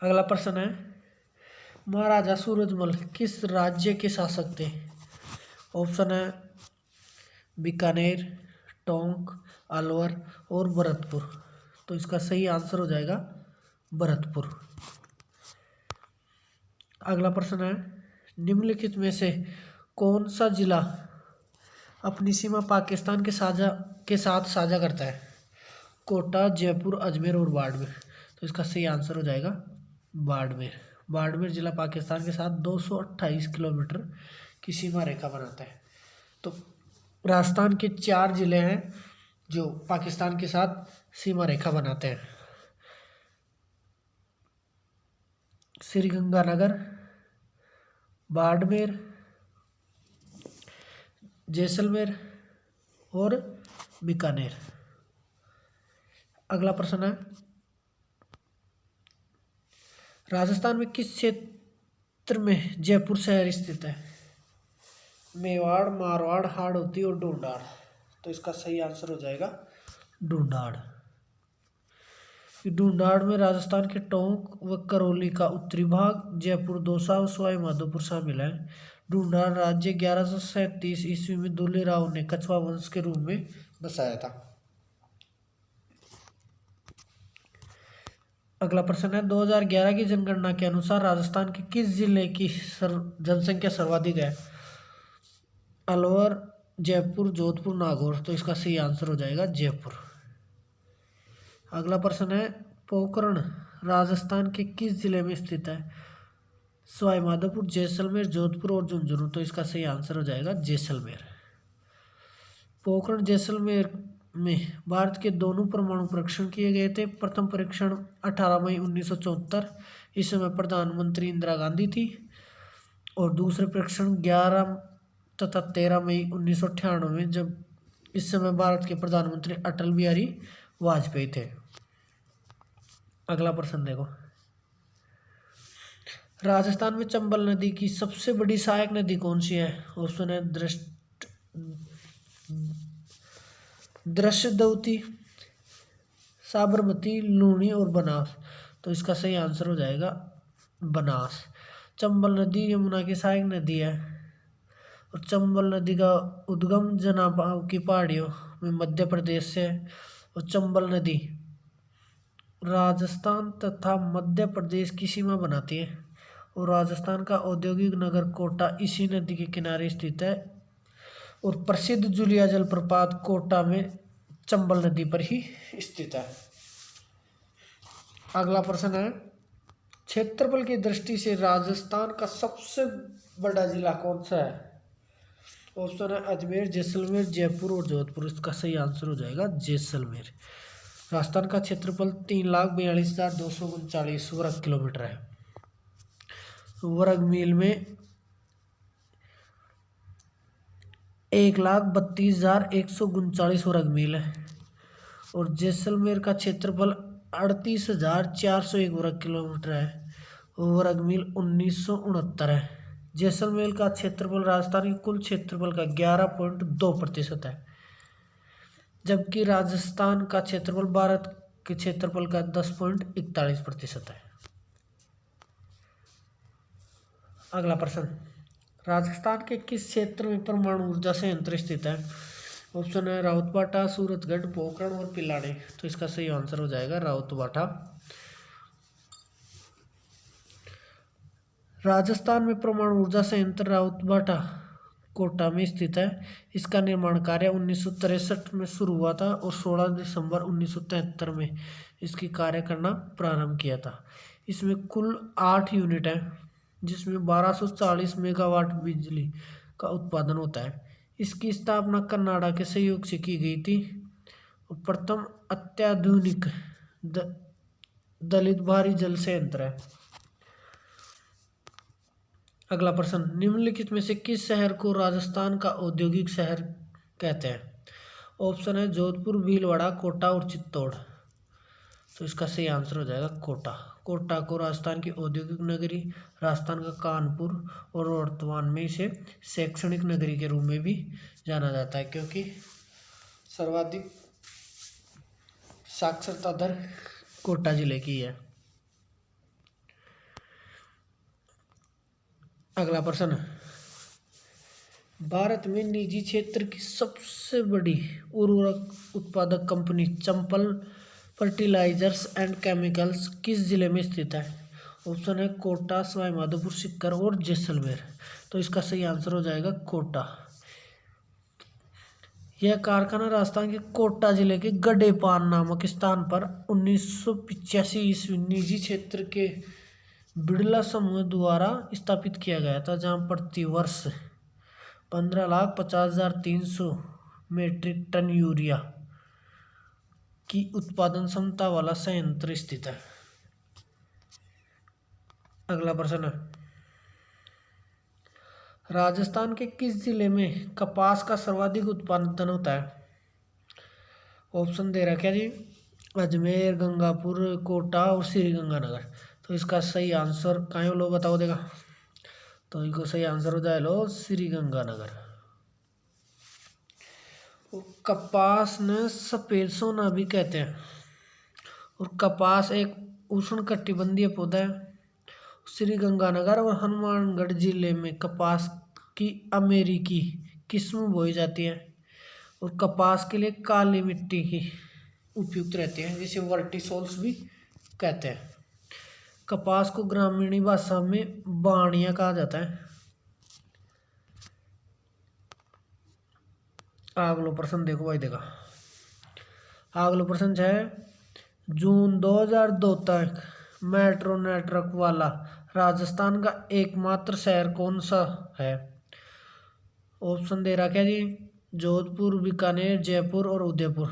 अगला प्रश्न है महाराजा सूरजमल किस राज्य के शासक थे? ऑप्शन है बीकानेर, टोंक, अलवर और भरतपुर। तो इसका सही आंसर हो जाएगा भरतपुर। अगला प्रश्न है निम्नलिखित में से कौन सा जिला अपनी सीमा पाकिस्तान के साथ साझा करता है? कोटा, जयपुर, अजमेर और बाड़मेर। तो इसका सही आंसर हो जाएगा बाड़मेर। बाड़मेर जिला पाकिस्तान के साथ 228 किलोमीटर की सीमा रेखा बनाता है। तो राजस्थान के 4 जिले हैं जो पाकिस्तान के साथ सीमा रेखा बनाते हैं। श्रीगंगानगर, बाड़मेर, जैसलमेर और बीकानेर। अगला प्रश्न है राजस्थान में किस क्षेत्र में जयपुर शहर स्थित है? मेवाड़, मारवाड़, हाड़ौती और ढूंढाड़। तो इसका सही आंसर हो जाएगा ढूंढाड़। ढूंढाड़ में राजस्थान के टोंक व करौली का उत्तरी भाग, जयपुर, दौसा और सवाई माधोपुर शामिल है। ढूंढाड़ राज्य 1137 ईस्वी में दुल्हे राव ने कछवा वंश के रूप में बसाया था। अगला प्रश्न है 2011 की जनगणना के अनुसार राजस्थान के किस जिले की जनसंख्या सर्वाधिक है? अलवर, जयपुर, जोधपुर, नागौर। तो इसका सही आंसर हो जाएगा जयपुर। अगला प्रश्न है पोखरण राजस्थान के किस जिले में स्थित है? सवाई माधोपुर, जैसलमेर, जोधपुर और झुंझुनू। तो इसका सही आंसर हो जाएगा जैसलमेर। पोखरण जैसलमेर में भारत के दोनों परमाणु परीक्षण किए गए थे। प्रथम परीक्षण 18 मई 1974 इस समय प्रधानमंत्री इंदिरा गांधी थी और दूसरे परीक्षण 11 तथा 13 मई 1998 में जब इस समय भारत के प्रधानमंत्री अटल बिहारी वाजपेयी थे। अगला प्रश्न देखो राजस्थान में चंबल नदी की सबसे बड़ी सहायक नदी कौन सी है? ऑप्शन है दृश्यद्वती, साबरमती, लूणी और बनास। तो इसका सही आंसर हो जाएगा बनास। चंबल नदी यमुना की सहायक नदी है और चंबल नदी का उद्गम जनाबाव की पहाड़ियों में मध्य प्रदेश से है और चंबल नदी राजस्थान तथा मध्य प्रदेश की सीमा बनाती है और राजस्थान का औद्योगिक नगर कोटा इसी नदी के किनारे स्थित है और प्रसिद्ध जुलिया जलप्रपात कोटा में चंबल नदी पर ही स्थित है। अगला प्रश्न है, क्षेत्रफल की दृष्टि से राजस्थान का सबसे बड़ा जिला कौन सा है? ऑप्शन है अजमेर, जैसलमेर, जयपुर और जोधपुर। इसका सही आंसर हो जाएगा जैसलमेर। राजस्थान का क्षेत्रफल 3,42,239 वर्ग किलोमीटर है। वर्ग मील में 1,32,139 वर्ग मील है। और जैसलमेर का क्षेत्रफल 38,401 वर्ग किलोमीटर है। वर्ग मील 1969 है। जैसलमेर का क्षेत्रफल राजस्थान के कुल क्षेत्रफल का 11.2% है, जबकि राजस्थान का क्षेत्रफल भारत के क्षेत्रफल का 10.41% है। अगला प्रश्न, राजस्थान के किस क्षेत्र में परमाणु ऊर्जा संयंत्र स्थित है? ऑप्शन है राउतबाटा, सूरतगढ़, पोखरण और पिलानी। तो इसका सही आंसर हो जाएगा राउतबाटा। राजस्थान में परमाणु ऊर्जा संयंत्र राउतबाटा कोटा में स्थित है। इसका निर्माण कार्य 1963 में शुरू हुआ था और 16 दिसंबर 1973 में इसकी कार्य करना प्रारंभ किया था। इसमें कुल 8 यूनिट है, जिसमें 1240 मेगावाट बिजली का उत्पादन होता है। इसकी स्थापना कनाडा के सहयोग से की गई थी। प्रथम अत्याधुनिक दलित भारी जल संयंत्र है। अगला प्रश्न, निम्नलिखित में से किस शहर को राजस्थान का औद्योगिक शहर कहते हैं? ऑप्शन है जोधपुर, भीलवाड़ा, कोटा और चित्तौड़। तो इसका सही आंसर हो जाएगा कोटा। कोटा को राजस्थान की औद्योगिक नगरी, राजस्थान का कानपुर और वर्तमान में इसे शैक्षणिक नगरी के रूप में भी जाना जाता है, क्योंकि सर्वाधिक साक्षरता दर कोटा जिले की है। अगला प्रश्न, भारत में निजी क्षेत्र की सबसे बड़ी उर्वरक उत्पादक कंपनी चंपल फर्टिलाइजर्स एंड केमिकल्स किस जिले में स्थित है? ऑप्शन है कोटा, सवाईमाधोपुर, सीकर और जैसलमेर। तो इसका सही आंसर हो जाएगा कोटा। यह कारखाना राजस्थान के कोटा जिले के गडेपान नामक स्थान पर 1985 ईस्वी निजी क्षेत्र के बिड़ला समूह द्वारा स्थापित किया गया था, जहां प्रति वर्ष 15,50,300 मीट्रिक टन यूरिया की उत्पादन क्षमता वाला संयंत्र स्थित है। अगला प्रश्न है, राजस्थान के किस जिले में कपास का सर्वाधिक उत्पादन होता है? ऑप्शन दे रखा है जी, अजमेर, गंगापुर, कोटा और श्रीगंगानगर। तो इसका सही आंसर कहाँ लो बताओ देगा? तो इनको सही आंसर हो जाए लो श्रीगंगानगर। कपास ने सफेद सोना भी कहते हैं, और कपास एक उष्णकटिबंधीय पौधा है। श्रीगंगानगर और हनुमानगढ़ जिले में कपास की अमेरिकी किस्म बोई जाती है, और कपास के लिए काली मिट्टी की उपयुक्त रहती है, जिसे वर्टिसोल्स भी कहते हैं। कपास को ग्रामीणी भाषा में बाणिया कहा जाता है। अगला प्रश्न देखो भाई, देखा अगला प्रश्न है, जून 2002 तक मेट्रो नेटवर्क वाला राजस्थान का एकमात्र शहर कौन सा है? ऑप्शन दे रखा है जी, जोधपुर, बीकानेर, जयपुर और उदयपुर।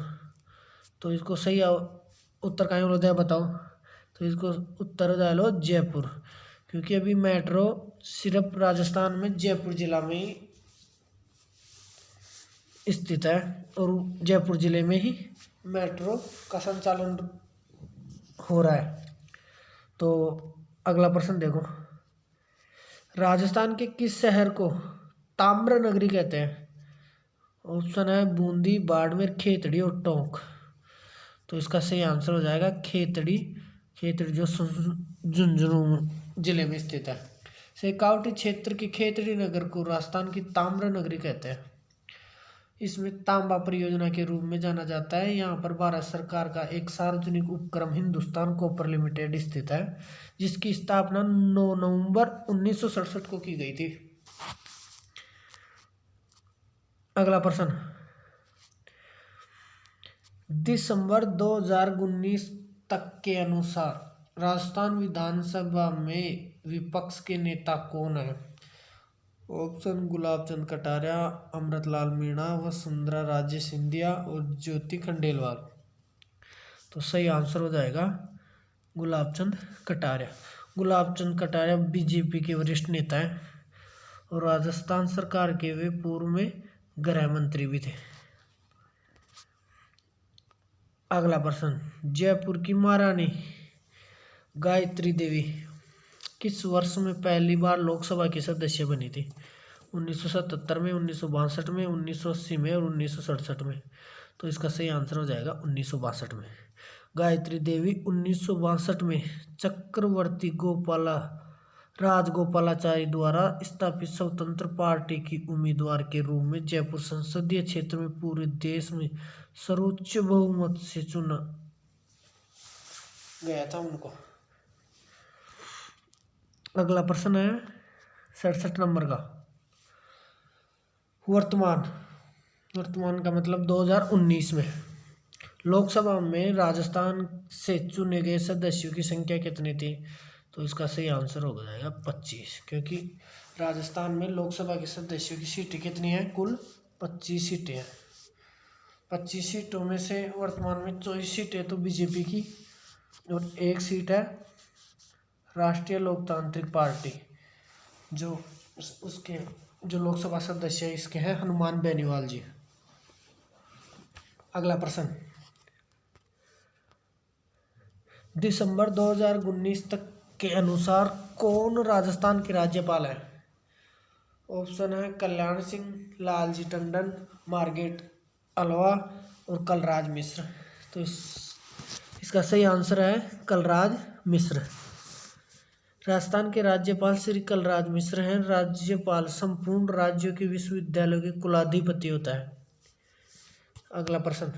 तो इसको सही उत्तर कहाँ होता है बताओ? तो इसको उत्तर हो जाए लो जयपुर, क्योंकि अभी मेट्रो सिर्फ राजस्थान में जयपुर जिला में ही स्थित है, और जयपुर जिले में ही मेट्रो का संचालन हो रहा है। तो अगला प्रश्न देखो, राजस्थान के किस शहर को ताम्र नगरी कहते हैं? ऑप्शन है बूंदी, बाड़मेर, खेतड़ी और टोंक। तो इसका सही आंसर हो जाएगा खेतड़ी। खेतड़ी जो झुंझुनू जिले में स्थित है। शेखावटी क्षेत्र की खेतड़ी नगर को राजस्थान की ताम्र नगरी कहते हैं। इसमें तांबा परियोजना के रूप में जाना जाता है। यहाँ पर भारत सरकार का एक सार्वजनिक उपक्रम हिंदुस्तान कॉपर लिमिटेड स्थित है, जिसकी स्थापना 9 नवंबर 1967 को की गई थी। अगला प्रश्न, दिसंबर 2019 तक के अनुसार राजस्थान विधानसभा में विपक्ष के नेता कौन है? ऑप्शन गुलाब चंद कटारिया, अमृतलाल मीणा, वसुंधरा राजे सिंधिया और ज्योति खंडेलवाल। तो सही आंसर हो जाएगा गुलाब चंद कटारिया। गुलाब चंद कटारिया बीजेपी के वरिष्ठ नेता हैं और राजस्थान सरकार के वे पूर्व में गृह मंत्री भी थे। अगला प्रश्न, जयपुर की महारानी गायत्री देवी किस वर्ष में पहली बार लोकसभा की सदस्य बनी थी? 1977 में, 1962 में, 1980 में और 1967 में। तो इसका सही आंसर हो जाएगा 1962 में। गायत्री देवी 1962 में चक्रवर्ती राजगोपालाचारी द्वारा स्थापित स्वतंत्र पार्टी की उम्मीदवार के रूप में जयपुर संसदीय क्षेत्र में पूरे देश में सर्वोच्च बहुमत से चुना गया था उनको। अगला प्रश्न है 67 नंबर का। वर्तमान का मतलब 2019 में लोकसभा में राजस्थान से चुने गए सदस्यों की संख्या कितनी थी? तो इसका सही आंसर हो जाएगा 25, क्योंकि राजस्थान में लोकसभा के सदस्यों की सीटें कितनी हैं? कुल 25 सीटें हैं। 25 सीटों में से वर्तमान में 24 सीटें तो बीजेपी की और 1 सीट है राष्ट्रीय लोकतांत्रिक पार्टी। जो लोकसभा सदस्य है इसके हैं हनुमान बेनीवाल जी। अगला प्रश्न, दिसंबर 2019 तक के अनुसार कौन राजस्थान के राज्यपाल है? ऑप्शन है कल्याण सिंह, लालजी टंडन, मार्गरेट अल्वा और कलराज मिश्र। तो इसका सही आंसर है कलराज मिश्र। राजस्थान के राज्यपाल श्री कलराज मिश्र हैं। राज्यपाल संपूर्ण राज्यों के विश्वविद्यालयों के कुलाधिपति होता है। अगला प्रश्न,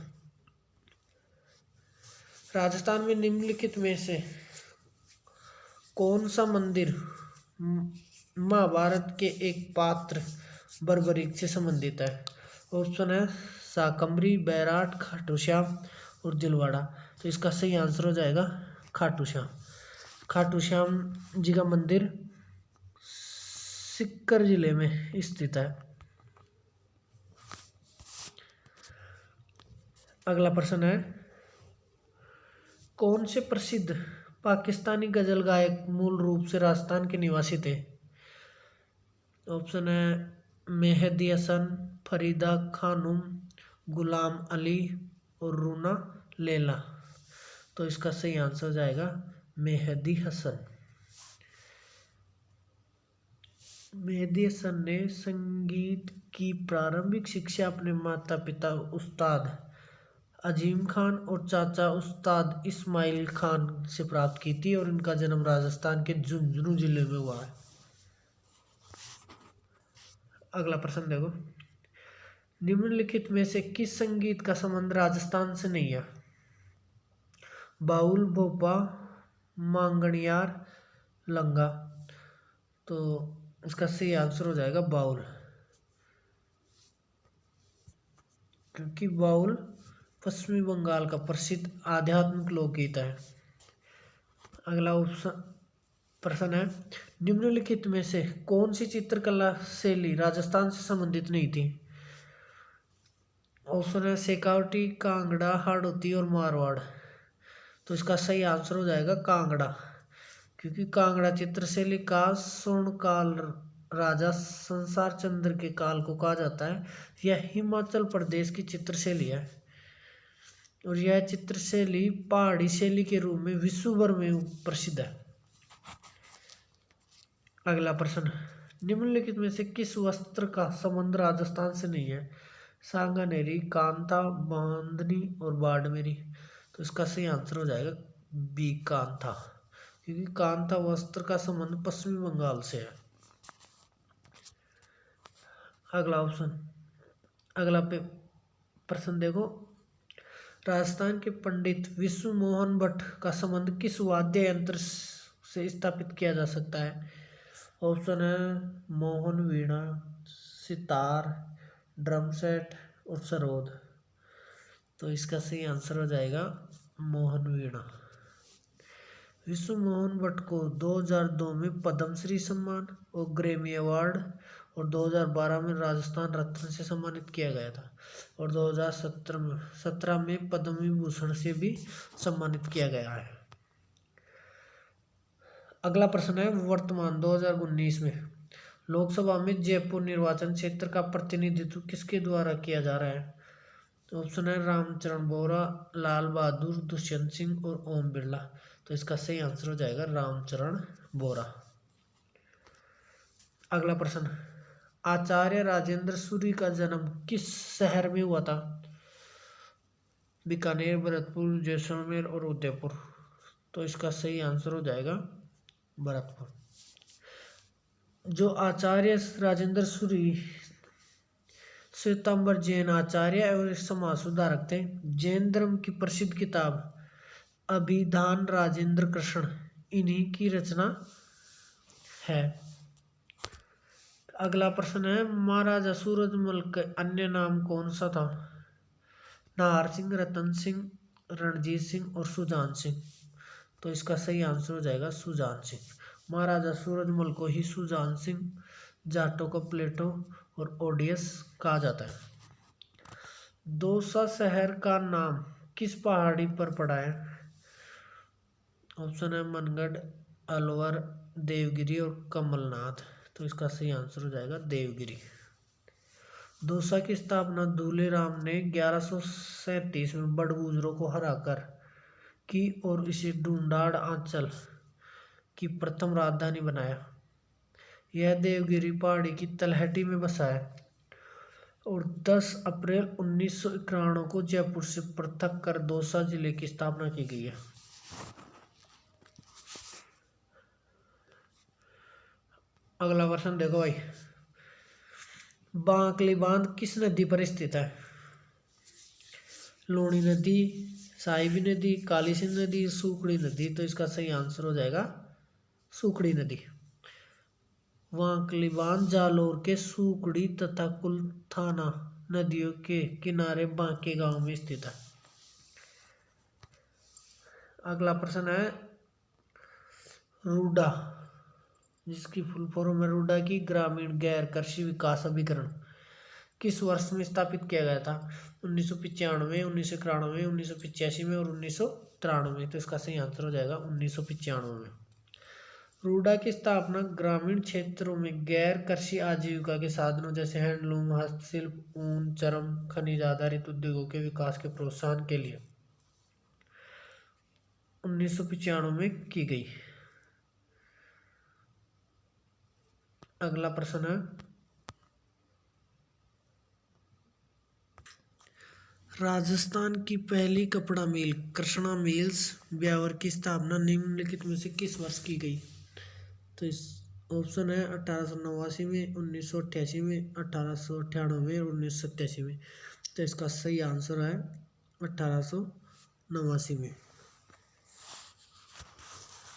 राजस्थान में निम्नलिखित में से कौन सा मंदिर महाभारत के एक पात्र बर्बरीक से संबंधित है? ऑप्शन है शाकंभरी, बैराट, खाटू श्याम और दिलवाड़ा। तो इसका सही आंसर हो जाएगा खाटू श्याम। खाटू श्याम जी का मंदिर सीकर जिले में स्थित है। अगला प्रश्न है, कौन से प्रसिद्ध पाकिस्तानी गजल गायक मूल रूप से राजस्थान के निवासी थे? ऑप्शन है मेहदी हसन, फरीदा खानम, गुलाम अली और रूना लैला। तो इसका सही आंसर हो जाएगा मेहदी हसन। मेहदी हसन ने संगीत की प्रारंभिक शिक्षा अपने माता पिता उस्ताद अजीम खान और चाचा उस्ताद इस्माइल खान से प्राप्त की थी और इनका जन्म राजस्थान के झुंझुनू जिले में हुआ है। अगला प्रश्न देखो, निम्नलिखित में से किस संगीत का संबंध राजस्थान से नहीं है? बाउल, भोपा, मांगणियार, लंगा। तो इसका सही आंसर हो जाएगा बाउल, क्योंकि बाउल पश्चिमी बंगाल का प्रसिद्ध आध्यात्मिक लोकगीत है। अगला प्रश्न है, निम्नलिखित में से कौन सी चित्रकला शैली राजस्थान से संबंधित नहीं थी? ऑप्शन है शेखावटी, कांगड़ा, हाड़ौती और मारवाड़। तो इसका सही आंसर हो जाएगा कांगड़ा, क्योंकि कांगड़ा चित्रशैली का स्वर्णकाल राजा संसार चंद्र के काल को कहा जाता है। यह हिमाचल प्रदेश की चित्रशैली है और यह चित्रशैली पहाड़ी शैली के रूप में विश्व भर में प्रसिद्ध है। अगला प्रश्न, निम्नलिखित में से किस वस्त्र का संबंध राजस्थान से नहीं है? सांगानेरी, कांता, बांधनी और बाड़मेरी। तो इसका सही आंसर हो जाएगा बी कांता, क्योंकि कांता वस्त्र का संबंध पश्चिमी बंगाल से है। अगला प्रश्न देखो, राजस्थान के पंडित विश्व मोहन भट्ट का संबंध किस वाद्य यंत्र से स्थापित किया जा सकता है? ऑप्शन है मोहन वीणा, सितार, ड्रम सेट और सरोद। तो इसका सही आंसर हो जाएगा मोहन वीणा। विश्व मोहन भट्ट को 2002 में पद्मश्री सम्मान और ग्रैमी अवार्ड और 2012 में राजस्थान रत्न से सम्मानित किया गया था और 2017 में पद्म विभूषण से भी सम्मानित किया गया है। अगला प्रश्न है, वर्तमान 2019 में लोकसभा में जयपुर निर्वाचन क्षेत्र का प्रतिनिधित्व किसके द्वारा किया जा रहा है? तो ऑप्शन है रामचरण बोहरा, लाल बहादुर, दुष्यंत सिंह और ओम बिरला। तो इसका सही आंसर हो जाएगा रामचरण बोहरा। अगला प्रश्न, आचार्य राजेंद्र सूरी का जन्म किस शहर में हुआ था? बीकानेर, भरतपुर, जैसलमेर और उदयपुर। तो इसका सही आंसर हो जाएगा भरतपुर। जो आचार्य राजेंद्र सूरी श्वेतांबर जैन आचार्य एवं समाज सुधारक थे। जैन धर्म की प्रसिद्ध किताब अभिधान राजेंद्र कृष्ण इन्हीं की रचना है। अगला प्रश्न है, महाराजा सूरजमल का अन्य नाम कौन सा था? नाहर सिंह, रतन सिंह, रणजीत सिंह और सुजान सिंह। तो इसका सही आंसर हो जाएगा सुजान सिंह। महाराजा सूरजमल को ही सुजान सिंह, जाटों को प्लेटो और ओडियस कहा जाता है। दौसा शहर का नाम किस पहाड़ी पर पड़ा है? ऑप्शन है मनगढ़, अलवर, देवगिरी और कमलनाथ। तो इसका सही आंसर हो जाएगा देवगिरी। दौसा की स्थापना दूल्हे राम ने 1137 में बड़गुजरों को हराकर की और इसे ढूंढाड़ आंचल की प्रथम राजधानी बनाया। यह देवगिरी पहाड़ी की तलहटी में बसा है और 10 अप्रैल 1991 को जयपुर से पृथक कर दौसा जिले की स्थापना की गई है। अगला प्रश्न देखो भाई, बांकली बांध किस नदी पर स्थित है? लूणी नदी, साहिबी नदी, काली सिंध नदी, सूखड़ी नदी। तो इसका सही आंसर हो जाएगा सूखड़ी नदी। वांकली बांध जालौर के सूखड़ी तथा कुलथाना नदियों के किनारे बांके गांव में स्थित है। अगला प्रश्न है, रूडा जिसकी फुल फॉर्म है रूडा की ग्रामीण गैर कृषि विकास अभिकरण किस वर्ष में स्थापित किया गया था? 1995, 1991, 1985 में और 1993 में। तो इसका सही आंसर हो जाएगा 1995 में। रूडा की स्थापना ग्रामीण क्षेत्रों में गैर कृषि आजीविका के साधनों जैसे हैंडलूम, हस्तशिल्प, ऊन, चर्म, खनिज आधारित उद्योगों के विकास के प्रोत्साहन के लिए 1995 में की गई। अगला प्रश्न है, राजस्थान की पहली कपड़ा मिल कृष्णा मिल्स ब्यावर की स्थापना निम्नलिखित में से किस वर्ष की गई? तो इस ऑप्शन है 1889 में, 1988 में, 1898 और 1987 में। तो इसका सही आंसर है 1889 में।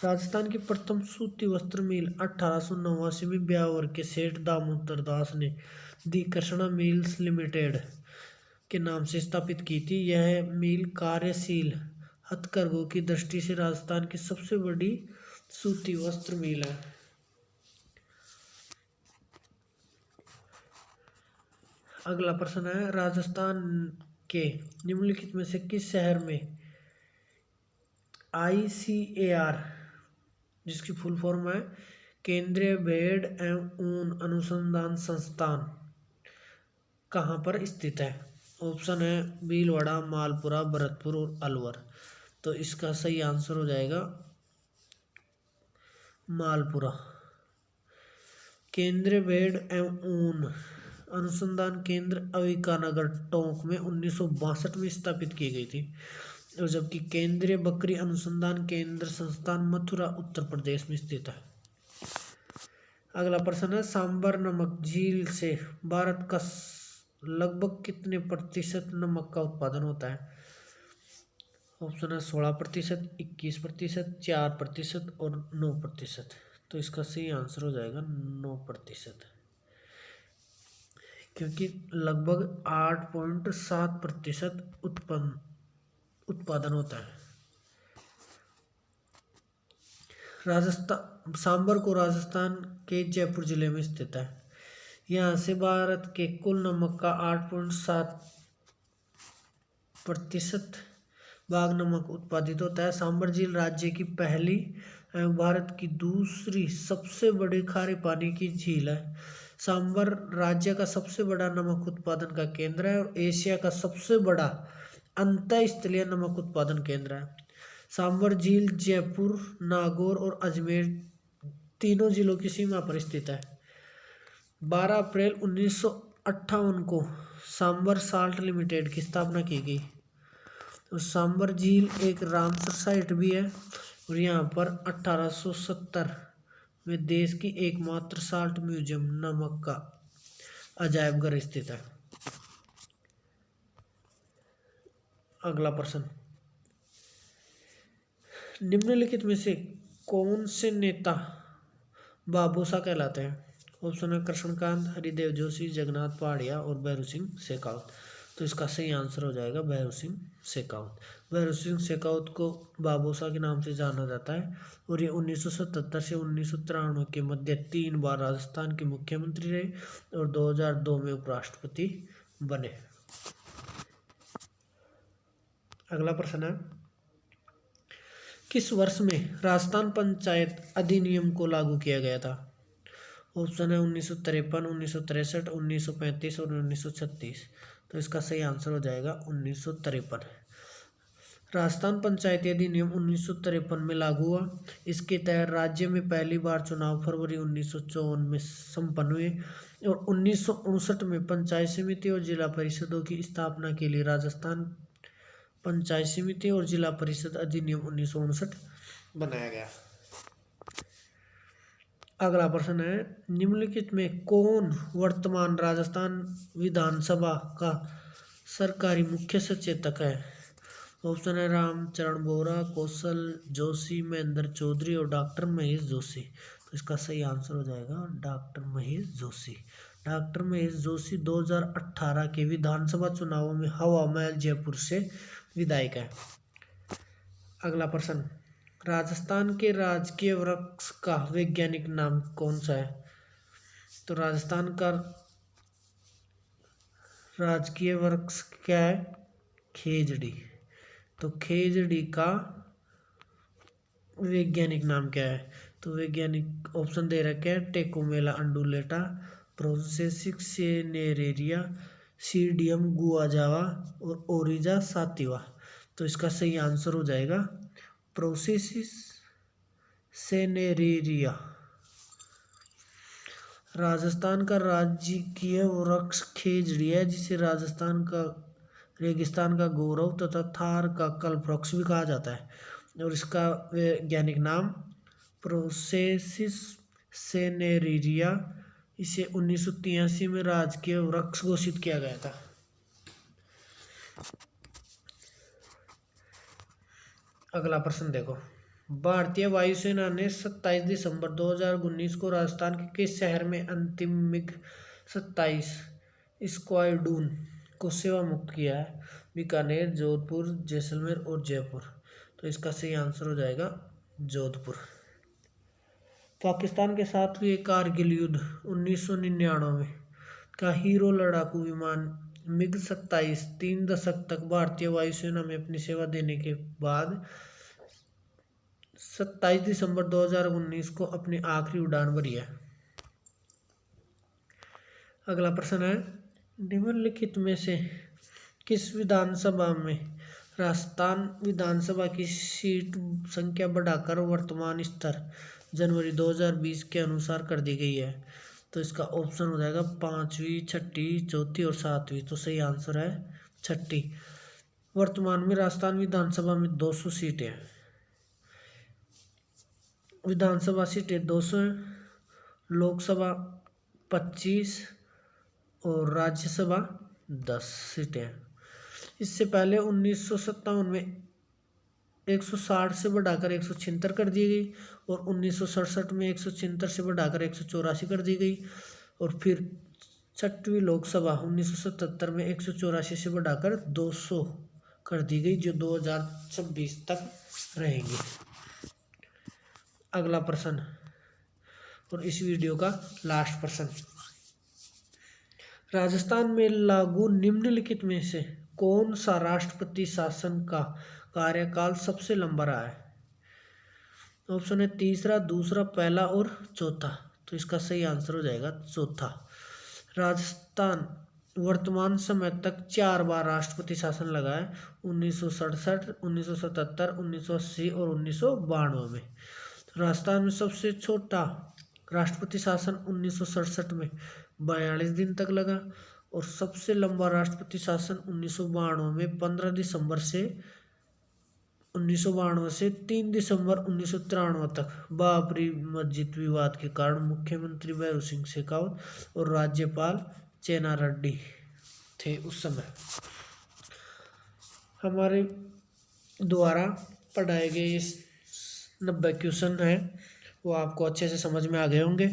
राजस्थान की प्रथम सूती वस्त्र मिल 1889 में ब्यावर के सेठ दामोदर दास ने दी कृष्णा मिल्स लिमिटेड के नाम से स्थापित की थी। यह मिल कार्यशील हथकरघों की दृष्टि से राजस्थान की सबसे बड़ी सूती वस्त्र मिल है। अगला प्रश्न है, राजस्थान के निम्नलिखित में से किस शहर में ICAR जिसकी फुल फॉर्म है केंद्रीय भेड़ एवं ऊन अनुसंधान संस्थान कहाँ पर स्थित है? ऑप्शन है भीलवाड़ा, मालपुरा, भरतपुर और अलवर। तो इसका सही आंसर हो जाएगा मालपुरा। केंद्रीय भेड़ एवं ऊन अनुसंधान केंद्र अविकानगर टोंक में 1962 में स्थापित की गई थी और जबकि केंद्रीय बकरी अनुसंधान केंद्र संस्थान मथुरा उत्तर प्रदेश में स्थित है। अगला प्रश्न है, सांबर नमक झील से भारत का लगभग कितने प्रतिशत नमक का उत्पादन होता है? ऑप्शन है 16%, 21%, 4% और 9%। तो इसका सही आंसर हो जाएगा 9%। क्योंकि लगभग 8.7% उत्पादन होता है। राजस्थान सांबर को राजस्थान के जयपुर जिले में स्थित है। यहाँ से भारत के कुल नमक का 8.7% भाग नमक उत्पादित होता है। सांबर झील राज्य की पहली एवं भारत की दूसरी सबसे बड़ी खारे पानी की झील है। सांबर राज्य का सबसे बड़ा नमक उत्पादन का केंद्र है और एशिया का सबसे बड़ा अंतःस्थलीय नमक उत्पादन केंद्र है। सांबर झील जयपुर, नागौर और अजमेर तीनों जिलों की सीमा पर स्थित है। 12 अप्रैल 1958 को सांबर साल्ट लिमिटेड की स्थापना की गई। तो सांबर झील एक रामसर साइट भी है और यहाँ पर 1870 में देश की एकमात्र साल्ट म्यूजियम नमक का अजायब घर स्थित है। अगला प्रश्न, निम्नलिखित में से कौन से नेता बाबूसा कहलाते हैं? ऑप्शन है कृष्णकांत, हरिदेव जोशी, जगन्नाथ पहाड़िया और भैरू सिंह शेखावत। तो इसका सही आंसर हो जाएगा भैरू सिंह शेखावत। भैरू सिंह शेखावत को बाबूसा के नाम से जाना जाता है और ये 1977 से 1993 के मध्य 3 बार राजस्थान के मुख्यमंत्री रहे और 2002 में उपराष्ट्रपति बने। अगला प्रश्न है, किस वर्ष में राजस्थान पंचायत अधिनियम को लागू किया गया था? ऑप्शन है 1953, 1963, 1935 और 1936। तो इसका सही आंसर हो जाएगा 1953। राजस्थान पंचायती अधिनियम 1953 में लागू हुआ। इसके तहत राज्य में पहली बार चुनाव फरवरी 1954 में संपन्न हुए और 1959 में पंचायत समिति और जिला परिषदों की स्थापना के लिए राजस्थान पंचायत समिति और जिला परिषद अधिनियम 1959 बनाया गया। अगला प्रश्न है, निम्नलिखित में कौन वर्तमान राजस्थान विधानसभा का सरकारी मुख्य सचेतक है? ऑप्शन है रामचरण बोरा, कौशल जोशी, महेंद्र चौधरी और डॉक्टर महेश जोशी। तो इसका सही आंसर हो जाएगा डॉक्टर महेश जोशी। डॉक्टर महेश जोशी 2018 के विधानसभा चुनावों में हवा महल जयपुर से विधायक है। अगला प्रश्न, राजस्थान के राजकीय वृक्ष का वैज्ञानिक नाम कौन सा है? तो राजस्थान का राजकीय वृक्ष क्या है? खेजड़ी। तो खेजड़ी का वैज्ञानिक नाम क्या है? तो वैज्ञानिक ऑप्शन दे रखे हैं टेकोमेला अंडुलेटा, प्रोसेसिक सेनेरेरिया, सीडियम गुआजावा और ओरिजा सातिवा। तो इसका सही आंसर हो जाएगा प्रोसेसिस सेनेरेरिया। राजस्थान का राजकीय वृक्ष खेजड़ी है, जिसे राजस्थान का रेगिस्तान का गौरव तथा थार का कल्पवृक्ष भी कहा जाता है और इसका वैज्ञानिक नाम प्रोसेसिस सेनेरेरिया। इसे 1983 में राजकीय वृक्ष घोषित किया गया था। अगला प्रश्न देखो, भारतीय वायुसेना ने 27 दिसंबर 2019 को राजस्थान के किस शहर में अंतिम मिग 27 स्क्वाड्रून को सेवा मुक्त किया है? बीकानेर, जोधपुर, जैसलमेर और जयपुर। तो इसका सही आंसर हो जाएगा जोधपुर। पाकिस्तान के साथ हुए कारगिल युद्ध 1999 का हीरो लड़ाकू विमान मिग 27 3 दशक तक भारतीय वायुसेना में अपनी सेवा देने के बाद 27 दिसंबर 2019 को अपनी आखिरी उड़ान भरी है। अगला प्रश्न है, निम्नलिखित में से किस विधानसभा में राजस्थान विधानसभा की सीट संख्या बढ़ाकर वर्तमान स्तर जनवरी 2020 के अनुसार कर दी गई है? तो इसका ऑप्शन हो जाएगा 5वीं, 6ठी, 4थी और 7वीं। तो सही आंसर है 6ठी। वर्तमान में राजस्थान विधानसभा में 200 सीटें हैं। विधानसभा सीटें 200 हैं, लोकसभा 25 और राज्यसभा 10 सीटें हैं। इससे पहले 1957 में 160 से बढ़ाकर 176 कर दी गई और 1967 में 176 से बढ़ाकर 184 कर दी गई और फिर छठवीं लोकसभा 1977 में 184 से बढ़ाकर 200 कर दी गई, जो 2026 तक रहेंगी। अगला प्रश्न और इस वीडियो का लास्ट प्रश्न, राजस्थान में लागू निम्नलिखित में से कौन सा राष्ट्रपति शासन का कार्यकाल सबसे लंबा रहा है? ऑप्शन है तीसरा, दूसरा, पहला और चौथा। तो इसका सही आंसर हो जाएगा चौथा। राजस्थान वर्तमान समय तक 4 बार राष्ट्रपति शासन लगा है, 1967, 1977, 1980 और 1992 में। राजस्थान में सबसे छोटा राष्ट्रपति शासन 1967 में 42 दिन तक लगा और सबसे लंबा राष्ट्रपति शासन 1992 में 15 दिसंबर से 1992 से 3 दिसंबर 1993 तक बाबरी मस्जिद विवाद के कारण मुख्यमंत्री भैरू सिंह शेखावत और राज्यपाल चेन्ना रेड्डी थे उस समय। हमारे द्वारा पढ़ाए गए 90 क्वेश्चन हैं वो आपको अच्छे से समझ में आ गए होंगे।